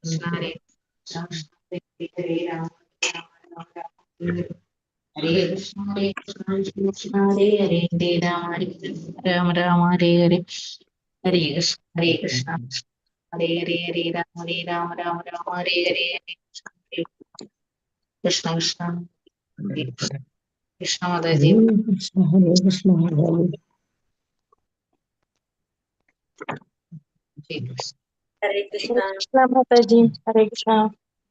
കൃഷ്ണ ഹരേ കൃഷ്ണ ഹരേ രാമ ഹരേ കൃഷ്ണ ഹരേ കൃഷ്ണ കൃഷ്ണ ഹരേ ഹരേ ഹരേ രാമ ഹരേ രാമ രാമ ഹരേ ഹരേ ഹരേ കൃഷ്ണ ഹരേ ഹരേ ഹരേ രാമ രാമ രാമ ഹരേ ഹരേ ഹരേ കൃഷ്ണ കൃഷ്ണ ഹരേ കൃഷ്ണ മാതാജി ഹരേ കൃഷ്ണ ഹരേ കൃഷ്ണ മാതാജി ഹരേ കൃഷ്ണ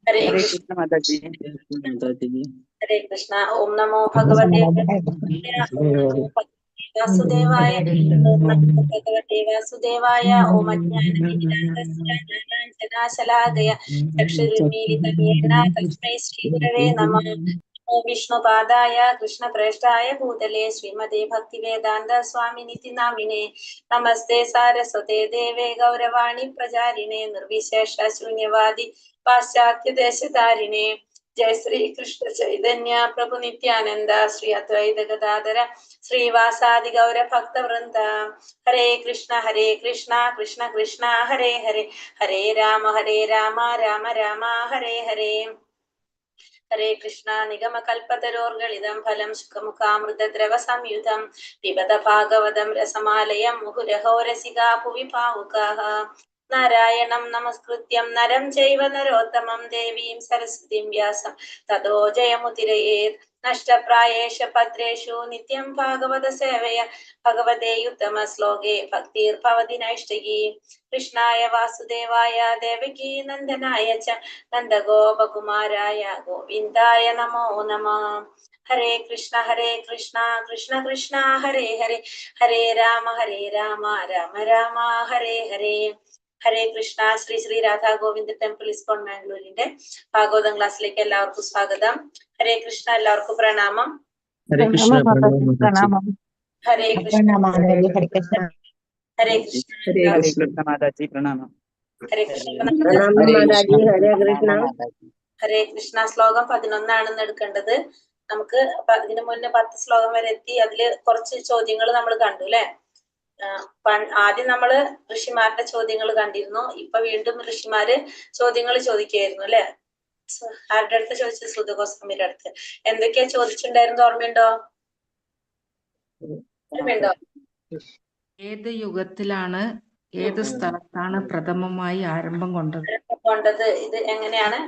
ഹരേ ഹരേ കൃഷ്ണ കൃഷ്ണ മാതാജി. ഹരേ കൃഷ്ണ. ഓം നമോ ഭഗവതേ വാസുദേവായ. ഓം നമോ ഭഗവതേ വാസുദേവായ. ഓം അജ്ഞാനതിമിരാന്ധസ്യ ചക്ഷുരുന്മീലിതം യേന തസ്മൈ ശ്രീഗുരവേ നമഃ. ഓം വിഷ്ണുപാദായ കൃഷ്ണപ്രേഷ്ഠായ ഭൂതലേ ശ്രീമതേ ഭക്തിവേദാന്ത സ്വാമിനിതി നാമിനെ. നമസ്തേ സാരസ്വതേ ദേവേ ഗൗരവാണി പ്രചാരിണേ നിർവിശേഷ ശൂന്യവാദി പാശ്ചാത്യദേശധാരിണേ. ജയ ശ്രീ കൃഷ്ണ ചൈതന്യ പ്രഭു നിത്യാനന്ദ ശ്രീ അദ്വൈത ഗദാധര ശ്രീവാസാദി ഗൗര ഭക്തവൃന്ദ. ഹരേ കൃഷ്ണ കൃഷ്ണ കൃഷ്ണ ഹരേ ഹരേ ഹരേ രാമ രാമ രാമ ഹരേ ഹരേ. ഹരേ കൃഷ്ണ. നിഗമ കൽപ്പതരോർഗളിതം ഫലം സുഖമുഖാമൃതദ്രവ സംയുതം പിബത ഭാഗവതം രസമാലയം മുഹുരഹോ രസികാ ഭുവി ഭാവുകാഃ. നാരായണം നമസ്കൃത്യം നരം ചൈവ നരോത്തമം ദേവീം സരസ്വതീം വ്യാസം തതോ ജയമുദിരയേത്. നഷ്ടപ്രായേഷ ഭദ്രേഷു നിത്യം ഭാഗവത സേവയ ഭഗവതേ ഉത്തമ ശ്ലോകേ ഭക്തിർഭവതി നൈഷ്ഠികീ. കൃഷ്ണായ വാസുദേവായ ദേവകീ നന്ദനായ ച നന്ദഗോപകുമാരായ ഗോവിന്ദായ നമോ നമഃ. ഹരേ കൃഷ്ണ കൃഷ്ണ കൃഷ്ണ ഹരേ ഹരേ ഹരേ രാമ രാമ രാമ ഹരേ ഹരേ. ഹരേ കൃഷ്ണ. ശ്രീ ശ്രീ രാധാ ഗോവിന്ദ് ടെമ്പിൾ ഇസ്കോൺ മാംഗ്ലൂരിന്റെ ഭാഗവതം ക്ലാസ്സിലേക്ക് എല്ലാവർക്കും സ്വാഗതം. ഹരേ കൃഷ്ണ. എല്ലാവർക്കും പ്രണാമം. ഹരേ കൃഷ്ണ. പ്രണാമം. ഹരേ കൃഷ്ണ. ഹരേ കൃഷ്ണ. ഹരേ കൃഷ്ണ മാതാജി പ്രണാമം. ഹരേ കൃഷ്ണ. ഹരേ കൃഷ്ണ. ശ്ലോകം 11 എടുക്കേണ്ടത്. നമുക്ക് ഇതിനു മുന്നേ 10 ശ്ലോകം വരെ എത്തി. അതില് കുറച്ച് ചോദ്യങ്ങൾ നമ്മൾ കണ്ടു അല്ലെ. ആദ്യം നമ്മള് ഋഷിമാരുടെ ചോദ്യങ്ങൾ കണ്ടിരുന്നു. ഇപ്പൊ വീണ്ടും ഋഷിമാര് ചോദ്യങ്ങൾ ചോദിക്കുകയായിരുന്നു അല്ലെ. ആരുടെ അടുത്ത് ചോദിച്ചത്? സുധഗോസ്വാമിയുടെ അടുത്ത്. എന്തൊക്കെയാ ചോദിച്ചിട്ടുണ്ടായിരുന്നു? ഓർമ്മയുണ്ടോ? ഏത് യുഗത്തിലാണ് ഏത് സ്ഥലത്താണ് പ്രഥമമായി ആരംഭം കൊണ്ടത്? ഇത് എങ്ങനെയാണ്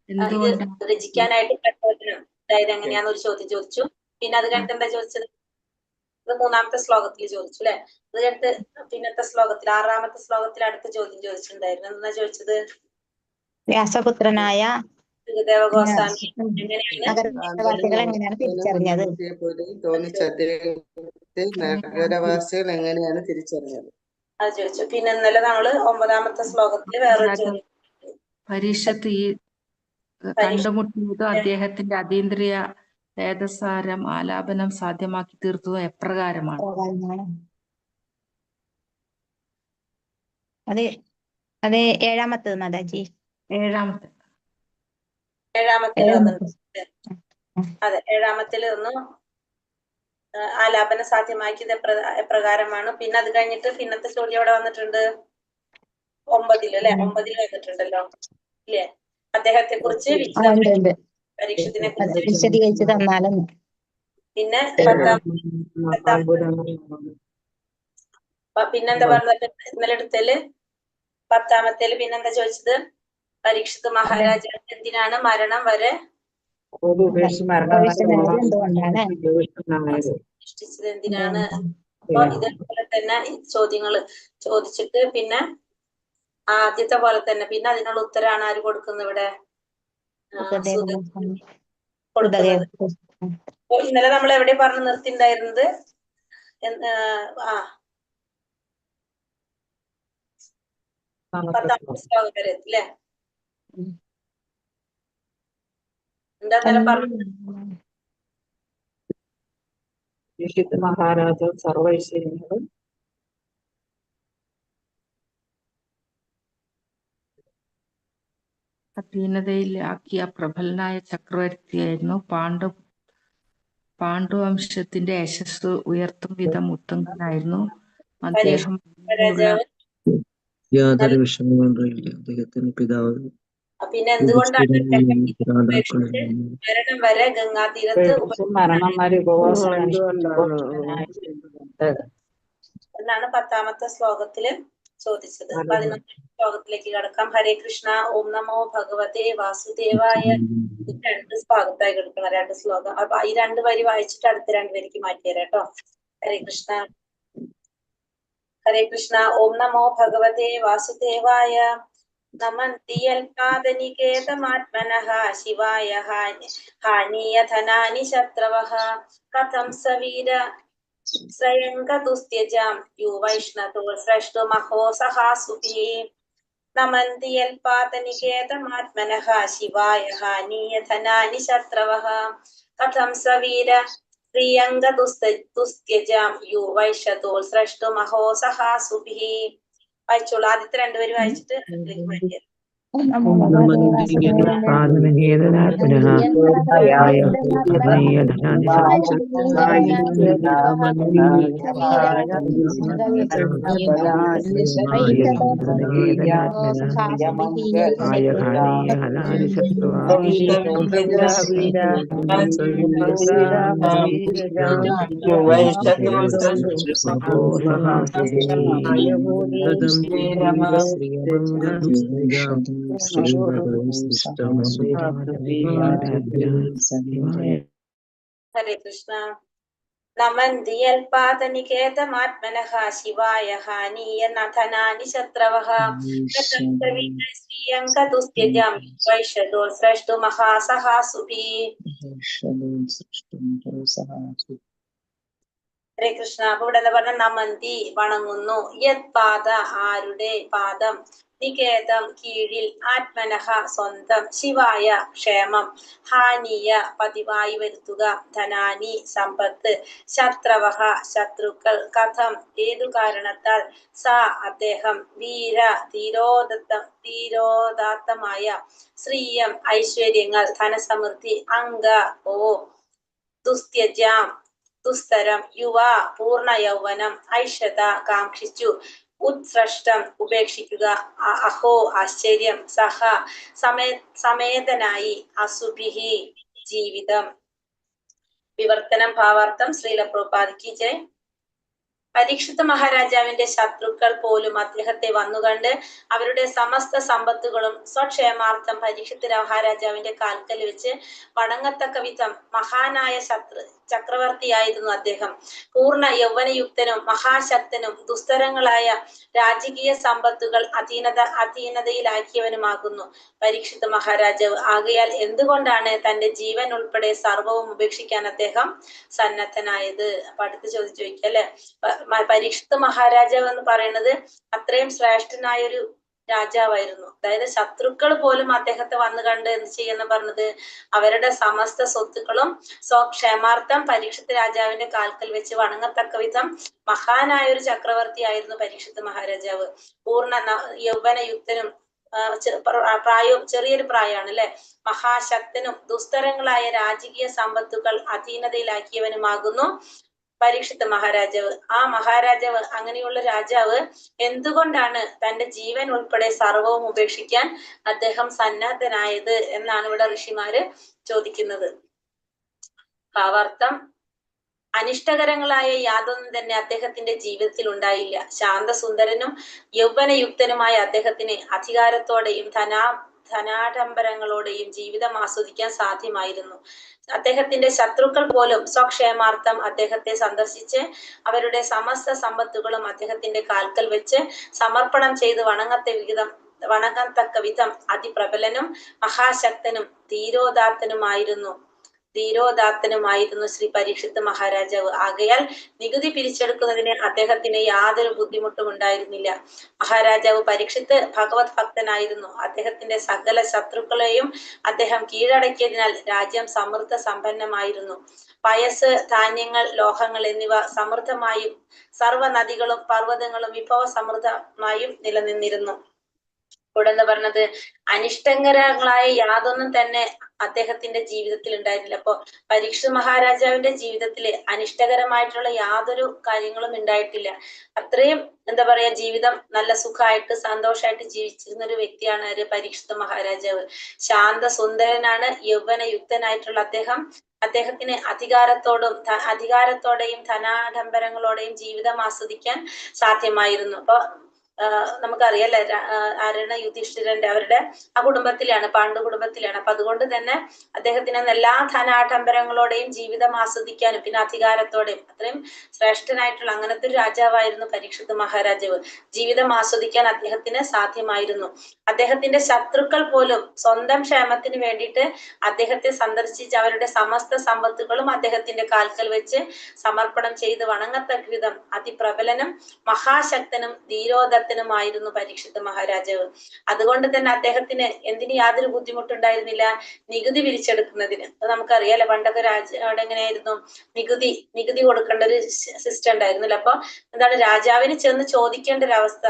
എന്തുകൊണ്ട് രചിക്കാനായിട്ട് പ്രചോദനം അതായത് എങ്ങനെയാന്ന് ഒരു ചോദ്യം ചോദിച്ചു. പിന്നെ അത് കഴിഞ്ഞിട്ട് എന്താ ചോദിച്ചത്? ഇത് 3ാമത്തെ ശ്ലോകത്തിൽ ചോദിച്ചു അല്ലെ. അത് കഴിഞ്ഞിട്ട് പിന്നത്തെ ശ്ലോകത്തിൽ 6ാമത്തെ ശ്ലോകത്തിൽ അടുത്ത ചോദ്യം ചോദിച്ചിട്ടുണ്ടായിരുന്നു. എന്താ ചോദിച്ചത്? വ്യാസപുത്രനായ സുഖദേവ ഗോസ്വാമി എങ്ങനെയാണ് തിരിച്ചറിഞ്ഞത്? നഗരവാസികൾ എങ്ങനെയാണ് തിരിച്ചറിഞ്ഞത്? അത് ചോദിച്ചു. പിന്നെ ഇന്നലെ നമ്മള് 9ാമത്തെ ശ്ലോകത്തില് വേറൊരു ചോദ്യം. പരീക്ഷത്ത് ഈ കണ്ടുമുട്ടിയതും അദ്ദേഹത്തിന്റെ അതീന്ദ്രിയ വേദസാരം ആലാപനം സാധ്യമാക്കി തീർത്തതും എപ്രകാരമാണ്? അത് 7ാമത്തത് മാതാജി. 7ാമത്തെ. അതെ, 7ാമത്തില് ഒന്ന് ആലാപനം സാധ്യമാക്കിയത് എപ്രകാരമാണ്. പിന്നെ അത് കഴിഞ്ഞിട്ട് പിന്നത്തെ ചോദ്യം എവിടെ വന്നിട്ടുണ്ട്? 9 അല്ലെ. 9 വന്നിട്ടുണ്ടല്ലോ ഇല്ലേ. അദ്ദേഹത്തെ കുറിച്ച് പരീക്ഷത്തിനെ കുറിച്ച് വിശദീകരിച്ച് തന്നാലും. പിന്നെ പിന്നെന്താ പറഞ്ഞത്? ഇന്നലെ എടുത്തല് 10ാമത്തേല് പിന്നെന്താ ചോദിച്ചത്? പരീക്ഷിത് മഹാരാജാവ് എന്തിനാണ് മരണം വരെ സൃഷ്ടിച്ചത് എന്തിനാണ്? അപ്പൊ ഇതേപോലെ തന്നെ ചോദ്യങ്ങള് ചോദിച്ചിട്ട് പിന്നെ ആദ്യത്തെ പോലെ തന്നെ പിന്നെ അതിനുള്ള ഉത്തരാണ് ആര് കൊടുക്കുന്നത്? ഇവിടെ കൊടുക്കുന്നത്. അപ്പൊ ഇന്നലെ നമ്മൾ എവിടെ പറഞ്ഞു നിർത്തിണ്ടായിരുന്നത്? 10ാമത്തെ ശ്ലോകം വരെ എത്തില്ലേ. എന്താ ഇന്നലെ പറഞ്ഞത്? മഹാരാജ സർവൈശ്വര്യങ്ങളും അധീനതയിലാക്കിയ പ്രബലനായ ചക്രവർത്തിയായിരുന്നു. പാണ്ഡുവംശത്തിന്റെ യശസ് ഉയർത്തും വിധം ഉത്തങ്കനായിരുന്നു അദ്ദേഹം. യാതൊരു വിഷമങ്ങളുമില്ല. അദ്ദേഹത്തിന് പിതാവ് പിന്നെ എന്തുകൊണ്ടാണ് പുരാതാക്കളിൽ മരണം വരെ ഗംഗാതീരത്ത് മരണം വരെ ഉപവാസം എന്നാണ് 10ാമത്തെ ശ്ലോകത്തില് ചോദിച്ചത്. 11ാമത്തെ ശ്ലോകത്തിലേക്ക് കടക്കാം. ഹരേ കൃഷ്ണ. ഓം നമോ ഭഗവതേ വാസുദേവായ. 2 ഭാഗത്തായി കിടക്കണം 2 ശ്ലോകം. അപ്പൊ ഈ 2 വരി വായിച്ചിട്ട് അടുത്ത 2 വരിക്ക് മാറ്റിത്തരാം കേട്ടോ. ഹരേ കൃഷ്ണ. ഹരേ കൃഷ്ണ. ഓം നമോ ഭഗവതേ വാസുദേവായ. നമന്തിയൽപാദനികേതമാത്മനഃ ശിവായ ഹാനീയധനാനി ശത്രവഃ കഥം സവീര ശ്രയങ്കതുസ്ത്യജാം യുവൈഷ്ണതോ സ്രഷ്ടുമഹോ സഹാസുഭിः നമന്തിയൽപാദനികേതമാത്മനഃ ശിവായ ഹാനീയധനാനി ശത്രവഃ കഥം സവീര ശ്രിയങ്കതുസ്ത്യജാം യുവൈഷ്ണതോ സ്രഷ്ടുമഹോ സഹാസുഭിः. വായിച്ചോളൂ. ആദ്യത്തെ 2 വരി വായിച്ചിട്ട് അതിലേക്ക് മാറ്റിയത്. ഹരേ കൃഷ്ണ. നമന്തിയൽപാദനികേതമാത്മനഃ ശിവായ ഹാനീയധനാനി ശത്രവഃ കഥം ശ്രീയങ്കതുസ്ത്യജാം വൈശദോ സ്രഷ്ടുമഹോ സഹാസുഭിः. ഹരേ കൃഷ്ണ. അപ്പൊ ഇവിടെ എന്താ പറഞ്ഞ? നമന്തി വണങ്ങുന്നു. യത് പാദ ആരുടെ പാദം, നികേതം കീഴിൽ, ആത്മനഃ സ്വന്തം, ശിവായ ക്ഷേമം, ഹാനീയ പതിവായി വരുത്തുക, ധനാനി സമ്പത്ത്, ശത്രവഃ ശത്രുക്കൾ, കഥം ഏതു കാരണത്താൽ, സ അദ്ദേഹം, വീര ധീരോദാത്തമായ, ശ്രീയം ഐശ്വര്യങ്ങൾ, ധനസമൃദ്ധി, അംഗ ഓ, ദുസ്ത്യജാം ദുസ്തരം, യുവ പൂർണ്ണ യൗവനം, ഐഷത കാക്ഷിച്ചു, ഉത്സൃഷ്ടം ഉപേക്ഷിക്കുക, അഹോ ആശ്ചര്യം, സഹ സമേതനായി, അസുഭിഹി ജീവിതം. വിവർത്തനം ഭാവാർത്ഥം. ശ്രീല പ്രഭുപാദ് കി ജയ്. പരീക്ഷിത് മഹാരാജാവിന്റെ ശത്രുക്കൾ പോലും അദ്ദേഹത്തെ വന്നുകണ്ട് അവരുടെ സമസ്ത സമ്പത്തുകളും സ്വക്ഷേമാർത്ഥം പരീക്ഷിത് മഹാരാജാവിന്റെ കാൽക്കൽ വെച്ച് വണങ്ങത്തക്ക വിധം മഹാനായ ചക്രവർത്തിയായിരുന്നു അദ്ദേഹം. പൂർണ്ണ യൗവനയുക്തനും മഹാശക്തനും ദുസ്തരങ്ങളായ രാജകീയ സമ്പത്തുകൾ അധീനതയിലാക്കിയവനുമാകുന്നു പരീക്ഷിത് മഹാരാജാവ്. ആകയാൽ എന്തുകൊണ്ടാണ് തന്റെ ജീവൻ ഉൾപ്പെടെ സർവവും ഉപേക്ഷിക്കാൻ അദ്ദേഹം സന്നദ്ധനായത്? അപ്പൊ അടുത്ത ചോദ്യം ചോദിക്കുക അല്ലെ. പരീക്ഷിത് മഹാരാജാവ് എന്ന് പറയുന്നത് അത്രയും ശ്രേഷ്ഠനായൊരു രാജാവായിരുന്നു. അതായത് ശത്രുക്കൾ പോലും അദ്ദേഹത്തെ വന്നു കണ്ട് എന്ത് ചെയ്യുന്ന പറഞ്ഞത്, അവരുടെ സമസ്ത സ്വത്തുക്കളും സ്വക്ഷേമാർത്ഥം പരീക്ഷിത് രാജാവിന്റെ കാൽക്കൽ വെച്ച് വണങ്ങത്തക്ക വിധം മഹാനായ ഒരു ചക്രവർത്തിയായിരുന്നു പരീക്ഷിത് മഹാരാജാവ്. പൂർണ്ണ യൗവനയുക്തനും ചെറിയൊരു പ്രായമാണ് അല്ലെ, മഹാശക്തനും ദുസ്തരങ്ങളായ രാജകീയ സമ്പത്തുകൾ അധീനതയിലാക്കിയവനുമാകുന്നു പരീക്ഷിത് മഹാരാജാവ്. ആ മഹാരാജാവ്, അങ്ങനെയുള്ള രാജാവ് എന്തുകൊണ്ടാണ് തന്റെ ജീവൻ ഉൾപ്പെടെ സർവവും ഉപേക്ഷിക്കാൻ അദ്ദേഹം സന്നദ്ധനായത് എന്നാണ് ഇവിടെ ഋഷിമാര് ചോദിക്കുന്നത്. ഭാവാർത്ഥം. അനിഷ്ടകരങ്ങളായ യാതൊന്നും തന്നെ അദ്ദേഹത്തിന്റെ ജീവിതത്തിൽ ഉണ്ടായില്ല. ശാന്തസുന്ദരനും യൗവനയുക്തനുമായ അദ്ദേഹത്തിന് അധികാരത്തോടെയും ധനാഡംബരങ്ങളോടെയും ജീവിതം ആസ്വദിക്കാൻ സാധ്യമായിരുന്നു. അദ്ദേഹത്തിന്റെ ശത്രുക്കൾ പോലും സ്വക്ഷേമാർത്ഥം അദ്ദേഹത്തെ സന്ദർശിച്ച് അവരുടെ സമസ്ത സമ്പത്തുകളും അദ്ദേഹത്തിന്റെ കാൽക്കൽ വെച്ച് സമർപ്പണം ചെയ്ത് വണങ്ങത്തക്ക വിധം അതിപ്രബലനും മഹാശക്തനും ധീരോദാത്തനുമായിരുന്നു ശ്രീ പരീക്ഷിത് മഹാരാജാവ്. ആകയാൽ നികുതി പിരിച്ചെടുക്കുന്നതിന് അദ്ദേഹത്തിന് യാതൊരു ബുദ്ധിമുട്ടും ഉണ്ടായിരുന്നില്ല. മഹാരാജാവ് പരീക്ഷിത്ത് ഭഗവത് ഭക്തനായിരുന്നു. അദ്ദേഹത്തിന്റെ സകല ശത്രുക്കളെയും അദ്ദേഹം കീഴടക്കിയതിനാൽ രാജ്യം സമൃദ്ധ സമ്പന്നമായിരുന്നു. പയസ്, ധാന്യങ്ങൾ, ലോഹങ്ങൾ എന്നിവ സമൃദ്ധമായും സർവ്വ നദികളും പർവ്വതങ്ങളും വിഭവ സമൃദ്ധമായും നിലനിന്നിരുന്നു. ഇവിടെ എന്താ പറഞ്ഞത്, അനിഷ്ടകരങ്ങളായ യാതൊന്നും തന്നെ അദ്ദേഹത്തിന്റെ ജീവിതത്തിൽ ഉണ്ടായിരുന്നില്ല. അപ്പൊ പരീക്ഷ മഹാരാജാവിന്റെ ജീവിതത്തില് അനിഷ്ടകരമായിട്ടുള്ള യാതൊരു കാര്യങ്ങളും ഉണ്ടായിട്ടില്ല. അത്രയും എന്താ പറയാ, ജീവിതം നല്ല സുഖമായിട്ട് സന്തോഷമായിട്ട് ജീവിച്ചിരുന്ന ഒരു വ്യക്തിയാണ് ഒരു പരീക്ഷിത മഹാരാജാവ്. ശാന്ത സുന്ദരനാണ്, യൗവനയുക്തനായിട്ടുള്ള അദ്ദേഹത്തിന് അധികാരത്തോടെയും ധനാഡംബരങ്ങളോടെയും ജീവിതം ആസ്വദിക്കാൻ സാധ്യമായിരുന്നു. അപ്പൊ നമുക്കറിയാലേ, ആരാണ്, യുധിഷ്ഠിരന്റെ അവരുടെ ആ കുടുംബത്തിലാണ്, പാണ്ഡു കുടുംബത്തിലാണ്. അപ്പൊ അതുകൊണ്ട് തന്നെ അദ്ദേഹത്തിന് എല്ലാ ധനാഡംബരങ്ങളോടെയും ജീവിതം ആസ്വദിക്കാനും പിന്നെ അധികാരത്തോടെയും അത്രയും ശ്രേഷ്ഠനായിട്ടുള്ള അങ്ങനത്തെ ഒരു രാജാവായിരുന്നു പരീക്ഷിത് മഹാരാജാവ്. ജീവിതം ആസ്വദിക്കാൻ അദ്ദേഹത്തിന് സാധ്യമായിരുന്നു. അദ്ദേഹത്തിന്റെ ശത്രുക്കൾ പോലും സ്വന്തം ക്ഷേമത്തിന് വേണ്ടിയിട്ട് അദ്ദേഹത്തെ സന്ദർശിച്ച് അവരുടെ സമസ്ത സമ്പത്തുകളും അദ്ദേഹത്തിന്റെ കാൽക്കൽ വെച്ച് സമർപ്പണം ചെയ്ത് വണങ്ങത്തക്ക വിധം അതിപ്രബലനും മഹാശക്തനും ധീരോദത്തനുമായിരുന്നു പരീക്ഷിത് മഹാരാജാവ്. അതുകൊണ്ട് തന്നെ അദ്ദേഹത്തിന് എന്തിന് യാതൊരു ബുദ്ധിമുട്ടുണ്ടായിരുന്നില്ല, നികുതി പിരിച്ചെടുക്കുന്നതിന്. അത് നമുക്കറിയാലോ, പണ്ടൊക്കെ അവിടെ എങ്ങനെയായിരുന്നു, നികുതി കൊടുക്കേണ്ട ഒരു സിസ്റ്റം ഉണ്ടായിരുന്നില്ല. അപ്പൊ എന്താണ്, രാജാവിന് ചെന്ന് ചോദിക്കേണ്ട ഒരു അവസ്ഥ,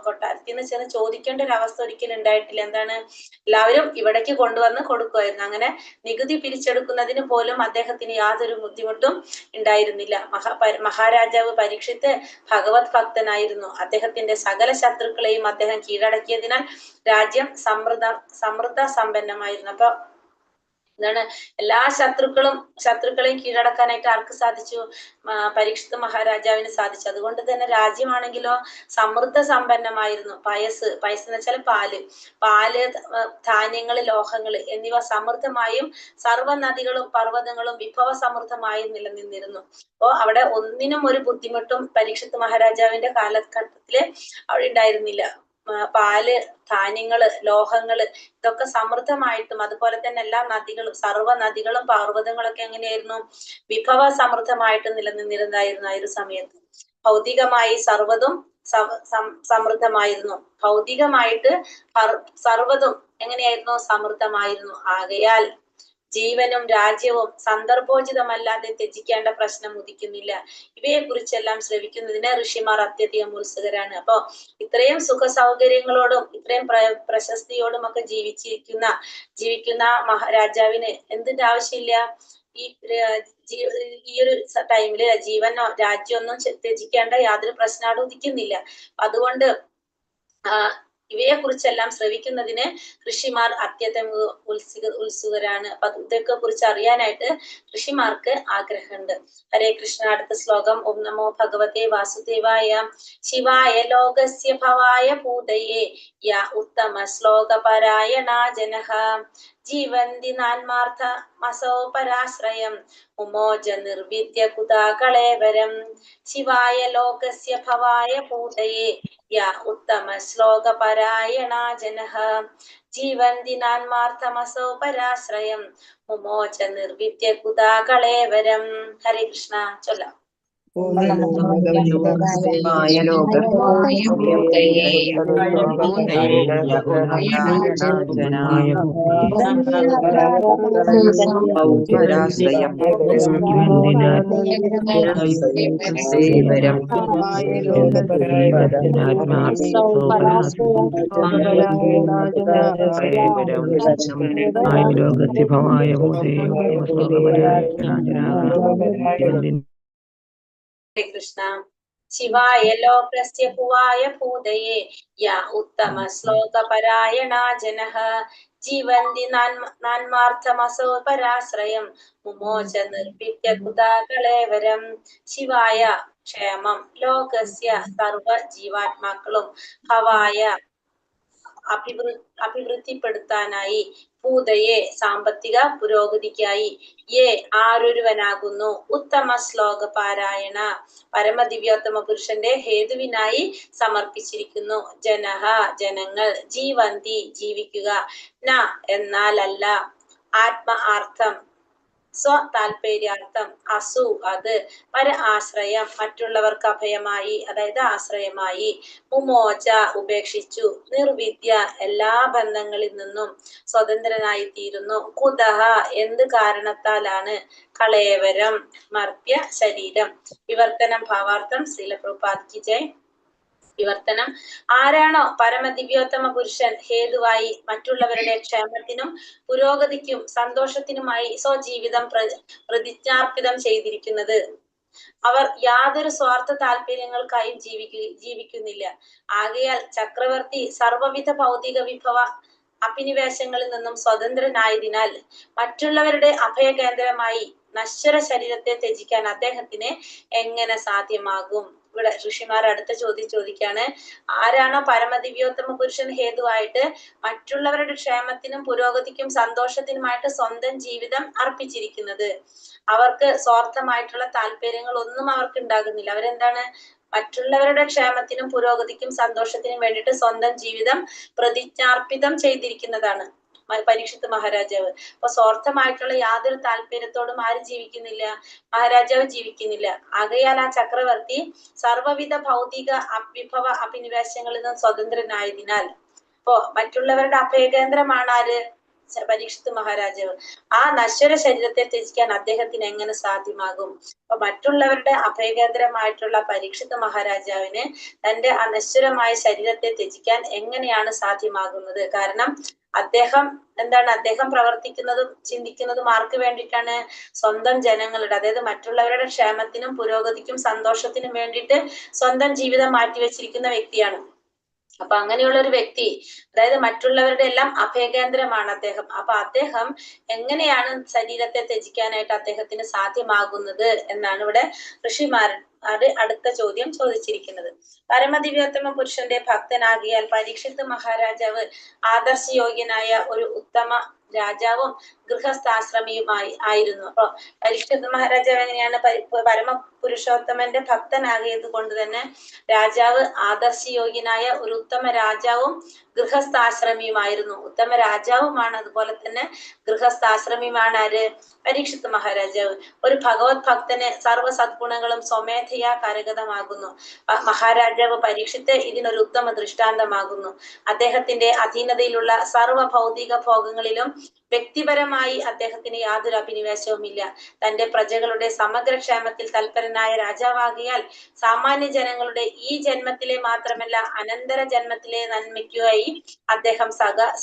കൊട്ടാരത്തിൽ നിന്ന് ചെന്ന് ചോദിക്കേണ്ട ഒരു അവസ്ഥ ഒരിക്കലും ഉണ്ടായിട്ടില്ല. എന്താണ്, എല്ലാവരും ഇവിടേക്ക് കൊണ്ടുവന്ന് കൊടുക്കുമായിരുന്നു. അങ്ങനെ നികുതി പിരിച്ചെടുക്കുന്നതിന് പോലും അദ്ദേഹത്തിന് യാതൊരു ബുദ്ധിമുട്ടും ഉണ്ടായിരുന്നില്ല. മഹാരാജാവ് പരീക്ഷിത്ത് ഭഗവത് ഭക്തനായിരുന്നു. അദ്ദേഹത്തിന്റെ സകല ശത്രുക്കളെയും അദ്ദേഹം കീഴടക്കിയതിനാൽ രാജ്യം സമൃദ്ധ സമ്പന്നമായിരുന്നു. അപ്പൊ എന്താണ്, എല്ലാ ശത്രുക്കളെയും കീഴടക്കാനായിട്ട് ആർക്ക് സാധിച്ചു? പരീക്ഷിത് മഹാരാജാവിന് സാധിച്ചു. അതുകൊണ്ട് തന്നെ രാജ്യമാണെങ്കിലോ സമൃദ്ധ സമ്പന്നമായിരുന്നു. പയസ് എന്ന് വെച്ചാൽ പാല്, ധാന്യങ്ങള്, ലോഹങ്ങള് എന്നിവ സമൃദ്ധമായും സർവ്വ നദികളും പർവ്വതങ്ങളും വിഭവ സമൃദ്ധമായും നിലനിന്നിരുന്നു. അപ്പോ അവിടെ ഒന്നിനും ഒരു ബുദ്ധിമുട്ടും പരീക്ഷിത് മഹാരാജാവിന്റെ കാലഘട്ടത്തില് അവിടെ ഉണ്ടായിരുന്നില്ല. പാല്, ധാന്യങ്ങള്, ലോഹങ്ങള് ഇതൊക്കെ സമൃദ്ധമായിട്ടും അതുപോലെ തന്നെ എല്ലാ നദികളും, സർവ്വ നദികളും പർവ്വതങ്ങളൊക്കെ എങ്ങനെയായിരുന്നു? വിഭവ സമൃദ്ധമായിട്ട് നിലനിന്നിരുന്നായിരുന്നു ആ ഒരു സമയത്ത്. ഭൗതികമായി സർവ്വതും സമൃദ്ധമായിരുന്നു. ഭൗതികമായിട്ട് സർവ്വതും എങ്ങനെയായിരുന്നു? സമൃദ്ധമായിരുന്നു. ആകയാൽ ജീവനും രാജ്യവും സന്ദർഭോചിതമല്ലാതെ ത്യജിക്കേണ്ട പ്രശ്നം ഉദിക്കുന്നില്ല. ഇവയെ കുറിച്ചെല്ലാം ശ്രവിക്കുന്നതിന് ഋഷിമാർ അത്യധികം ഉത്സുകരാണ്. അപ്പൊ ഇത്രയും സുഖ സൗകര്യങ്ങളോടും ഇത്രയും പ്രശസ്തിയോടും ഒക്കെ ജീവിക്കുന്ന മഹാരാജാവിന് എന്തിന്റെ ആവശ്യമില്ല? ഈ ഒരു ടൈമില് ജീവനോ രാജ്യമൊന്നും ത്യജിക്കേണ്ട യാതൊരു പ്രശ്നവും ഉദിക്കുന്നില്ല. അതുകൊണ്ട് ഇവയെ കുറിച്ചെല്ലാം ശ്രവിക്കുന്നതിന് ഋഷിമാർ അത്യന്തം ഉത്സുകരാണ്. അപ്പൊ ഇതൊക്കെ കുറിച്ച് അറിയാനായിട്ട് ഋഷിമാർക്ക് ആഗ്രഹമുണ്ട്. ഹരേ കൃഷ്ണ. അടുത്ത ശ്ലോകം. ഓം നമോ ഭഗവതേ വാസുദേവായ ശിവായ ലോകസ്യ ഭവായ ഭൂതയേ യ ഉത്തമ ശ്ലോക പരായണ ജനഃ ജീവന്തി നാന്മാർത്ഥമസോ പരാശ്രയം മുമോജ നിർവിദ്യ കുതാ കളേവരം. ശിവായ ലോകസ്യ ഭവായ ഭൂതയേ യ ഉത്തമ ശ്ലോക പരായണ ജനഃ ജീവന്തി നാന്മാർത്ഥമസോ പരാശ്രയം മുമോച നിർവിദ്യ കുതാ കളേവരം. ഹരേ കൃഷ്ണ. ചൊല്ലാം. ഓം നമോ ഭഗവതേ ഹരേ കൃഷ്ണ. ശിവായ ലോകസ്യ ഭുവായ ഭൂതയേ യ ഉത്തമ ശ്ലോക പരായണ ജനഃ ജീവന്തി നാന്മാർത്ഥമസോ പരാശ്രയം മുമോച നിർവിദ്യ കുതാ കളേവരം. ശിവായ ക്ഷേമം, ലോകസ്യ സർവ ജീവാത്മാക്കളും, ഭവായ അഭിവൃദ്ധിപ്പെടുത്താനായി, ഭൂതയെ സാമ്പത്തിക പുരോഗതിക്കായി, യേ ആരൊരുവനാകുന്നു, ഉത്തമ ശ്ലോക പാരായണ പരമദിവ്യോത്തമ പുരുഷന്റെ ഹേതുവിനായി സമർപ്പിച്ചിരിക്കുന്നു, ജനഃ ജനങ്ങൾ, ജീവന്തി ജീവിക്കുക, ന എന്നാലല്ല, ആത്മ ആർത്ഥം സ്വ താല്പര്യാർത്ഥം, അസു അത്, പര ആശ്രയം മറ്റുള്ളവർക്ക് അഭയമായി അതായത് ആശ്രയമായി, മുമോച ഉപേക്ഷിച്ചു, നിർവിദ്യ എല്ലാ ബന്ധങ്ങളിൽ നിന്നും സ്വതന്ത്രനായി തീരുന്നു, കുതഹ എന്ത് കാരണത്താലാണ്, കളേവരം മർത്യ ശരീരം. വിവർത്തനം ഭാവാർത്ഥം. ശ്രീല പ്രഭുപാദ് കി ജയ്. വിവർത്തനം. ആരാണോ പരമദിവ്യോത്തമ പുരുഷൻ ഹേതുവായി മറ്റുള്ളവരുടെ ക്ഷേമത്തിനും പുരോഗതിക്കും സന്തോഷത്തിനുമായി സ്വജീവിതം പ്രതിജ്ഞാർപ്പിതം ചെയ്തിരിക്കുന്നത്, അവർ യാതൊരു സ്വാർത്ഥ താല്പര്യങ്ങൾക്കായും ജീവിക്കുന്നില്ല. ആകയാൽ ചക്രവർത്തി സർവവിധ ഭൗതിക വിഭവ അഭിനിവേശങ്ങളിൽ നിന്നും സ്വതന്ത്രനായതിനാൽ മറ്റുള്ളവരുടെ അഭയകേന്ദ്രമായി നശ്വര ശരീരത്തെ ത്യജിക്കാൻ അദ്ദേഹത്തിന് എങ്ങനെ സാധ്യമാകും? ഇവിടെ ഋഷിമാർ അടുത്ത ചോദ്യം ചോദിക്കാണ്. ആരാണോ പരമദിവ്യോത്തമ പുരുഷൻ ഹേതുവായിട്ട് മറ്റുള്ളവരുടെ ക്ഷേമത്തിനും പുരോഗതിക്കും സന്തോഷത്തിനുമായിട്ട് സ്വന്തം ജീവിതം അർപ്പിച്ചിരിക്കുന്നത്, അവർക്ക് സ്വാർത്ഥമായിട്ടുള്ള താല്പര്യങ്ങൾ ഒന്നും അവർക്ക് ഉണ്ടാകുന്നില്ല. അവരെന്താണ്? മറ്റുള്ളവരുടെ ക്ഷേമത്തിനും പുരോഗതിക്കും സന്തോഷത്തിനും വേണ്ടിയിട്ട് സ്വന്തം ജീവിതം പ്രതിജ്ഞാർപ്പിതം ചെയ്തിരിക്കുന്നതാണ് പരീക്ഷിത് മഹാരാജാവ്. അപ്പൊ സ്വാർത്ഥമായിട്ടുള്ള യാതൊരു താല്പര്യത്തോടും ആര് ജീവിക്കുന്നില്ല? മഹാരാജാവ് ജീവിക്കുന്നില്ല. ആകയാൽ ആ ചക്രവർത്തി സർവവിധ ഭൗതിക വിഭവ അഭിനിവേശങ്ങളിൽ നിന്നും സ്വതന്ത്രനായതിനാൽ, അപ്പോ മറ്റുള്ളവരുടെ അഭയകേന്ദ്രമാണ് ആര്? പരീക്ഷിത് മഹാരാജാവ്. ആ നശ്വര ശരീരത്തെ ത്യജിക്കാൻ അദ്ദേഹത്തിന് എങ്ങനെ സാധ്യമാകും? അപ്പൊ മറ്റുള്ളവരുടെ അഭയകേന്ദ്രമായിട്ടുള്ള പരീക്ഷിത് മഹാരാജാവിന് തന്റെ അനശ്വരമായ ശരീരത്തെ ത്യജിക്കാൻ എങ്ങനെയാണ് സാധ്യമാകുന്നത്? കാരണം അദ്ദേഹം എന്താണ്? അദ്ദേഹം പ്രവർത്തിക്കുന്നതും ചിന്തിക്കുന്നതും ആർക്ക് വേണ്ടിയിട്ടാണ്? സ്വന്തം ജനങ്ങളുടെ, അതായത് മറ്റുള്ളവരുടെ ക്ഷേമത്തിനും പുരോഗതിക്കും സന്തോഷത്തിനും വേണ്ടിയിട്ട് സ്വന്തം ജീവിതം മാറ്റിവെച്ചിരിക്കുന്ന വ്യക്തിയാണ്. അപ്പൊ അങ്ങനെയുള്ള ഒരു വ്യക്തി, അതായത് മറ്റുള്ളവരുടെ എല്ലാം അഭയകേന്ദ്രമാണ് അദ്ദേഹം. അപ്പൊ അദ്ദേഹം എങ്ങനെയാണ് ശരീരത്തെ ത്യജിക്കാനായിട്ട് അദ്ദേഹത്തിന് സാധ്യമാകുന്നത് എന്നാണ് ഇവിടെ ഋഷിമാർ അടുത്ത ചോദ്യം ചോദിച്ചിരിക്കുന്നത്. പരമദിവ്യോത്തമ പുരുഷന്റെ ഭക്തനാകിയാൽ പരീക്ഷിത് മഹാരാജാവ് ആദർശയോഗ്യനായ ഒരു ഉത്തമ രാജാവും ഗൃഹസ്ഥാശ്രമിയുമായി ആയിരുന്നു. അപ്പൊ പരീക്ഷിത് മഹാരാജാവ് എങ്ങനെയാണ്? പരമ പുരുഷോത്തമന്റെ ഭക്തനാകിയത് കൊണ്ട് തന്നെ രാജാവ് ആദർശയോഗ്യനായ ഒരു ഉത്തമ രാജാവും ഗൃഹസ്ഥാശ്രമിയുമായിരുന്നു. ഉത്തമ രാജാവുമാണ്, അതുപോലെ തന്നെ ഗൃഹസ്ഥാശ്രമിയുമാണ് ആര്? പരീക്ഷിത് മഹാരാജാവ്. ഒരു ഭഗവത് ഭക്തന് സർവ്വ സദ്ഗുണങ്ങളും സ്വമേധയാ കരഗതമാകുന്നു. മഹാരാജാവ് പരീക്ഷിത്ത് ഇതിനൊരു ഉത്തമ ദൃഷ്ടാന്തമാകുന്നു. അദ്ദേഹത്തിന്റെ അധീനതയിലുള്ള സർവ്വ ഭൗതിക ഭോഗങ്ങളിലും വ്യക്തിപരമായി അദ്ദേഹത്തിന് യാതൊരു അഭിനിവേശവുമില്ല. തന്റെ പ്രജകളുടെ സമഗ്ര ക്ഷേമത്തിൽ തൽപരനായ രാജാവാകിയാൽ സാമാന്യ ജനങ്ങളുടെ ഈ ജന്മത്തിലെ മാത്രമല്ല അനന്തര ജന്മത്തിലെ നന്മയ്ക്കായി അദ്ദേഹം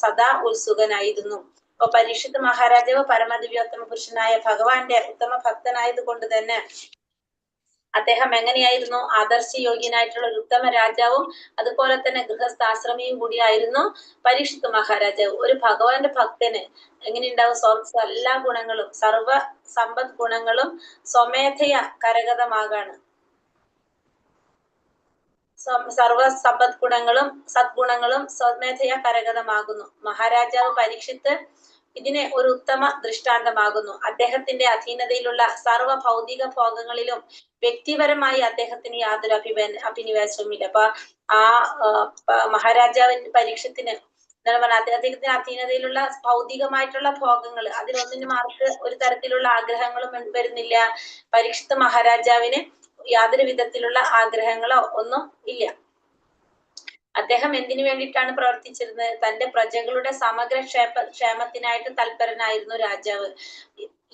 സദാ ഉത്സുകനായിരുന്നു. അപ്പൊ പരീക്ഷിത് മഹാരാജാവ് പരമദിവ്യോത്തമ പുരുഷനായ ഭഗവാന്റെ ഉത്തമ ഭക്തനായത് കൊണ്ട് തന്നെ അദ്ദേഹം എങ്ങനെയായിരുന്നു? ആദർശയോഗ്യനായിട്ടുള്ള ഒരു ഉത്തമ രാജാവും അതുപോലെ തന്നെ ഗൃഹസ്ഥാശ്രമിയും കൂടിയായിരുന്നു പരീക്ഷിത് മഹാരാജാവ്. ഒരു ഭഗവാന്റെ ഭക്തന് എങ്ങനെയുണ്ടാവും? എല്ലാ ഗുണങ്ങളും, സർവ സമ്പദ് ഗുണങ്ങളും സ്വമേധയ കരഗതമാകാണ്. സർവ സമ്പദ് ഗുണങ്ങളും സദ്ഗുണങ്ങളും സ്വമേധയ കരഗതമാകുന്നു. മഹാരാജാവ് പരീക്ഷിത്ത് ഇതിനെ ഒരു ഉത്തമ ദൃഷ്ടാന്തമാകുന്നു. അദ്ദേഹത്തിന്റെ അധീനതയിലുള്ള സർവ്വ ഭൗതിക ഭോഗങ്ങളിലും വ്യക്തിപരമായി അദ്ദേഹത്തിന് യാതൊരു അഭിനിവേശവുമില്ല. അപ്പൊ ആ മഹാരാജാവിന് പരീക്ഷത്തിന് എന്താണ് പറഞ്ഞാൽ, അദ്ദേഹത്തിന്റെ അധീനതയിലുള്ള ഭൗതികമായിട്ടുള്ള ഭോഗങ്ങൾ, അതിലൊന്നിനും ആർക്ക് ഒരു തരത്തിലുള്ള ആഗ്രഹങ്ങളും വരുന്നില്ല. പരീക്ഷിത് മഹാരാജാവിന് യാതൊരു വിധത്തിലുള്ള ആഗ്രഹങ്ങളോ ഒന്നും ഇല്ല. അദ്ദേഹം എന്തിനു വേണ്ടിയിട്ടാണ് പ്രവർത്തിച്ചിരുന്നത്? തന്റെ പ്രജകളുടെ സമഗ്ര ക്ഷേമത്തിനായിട്ട് തൽപരനായിരുന്നു രാജാവ്.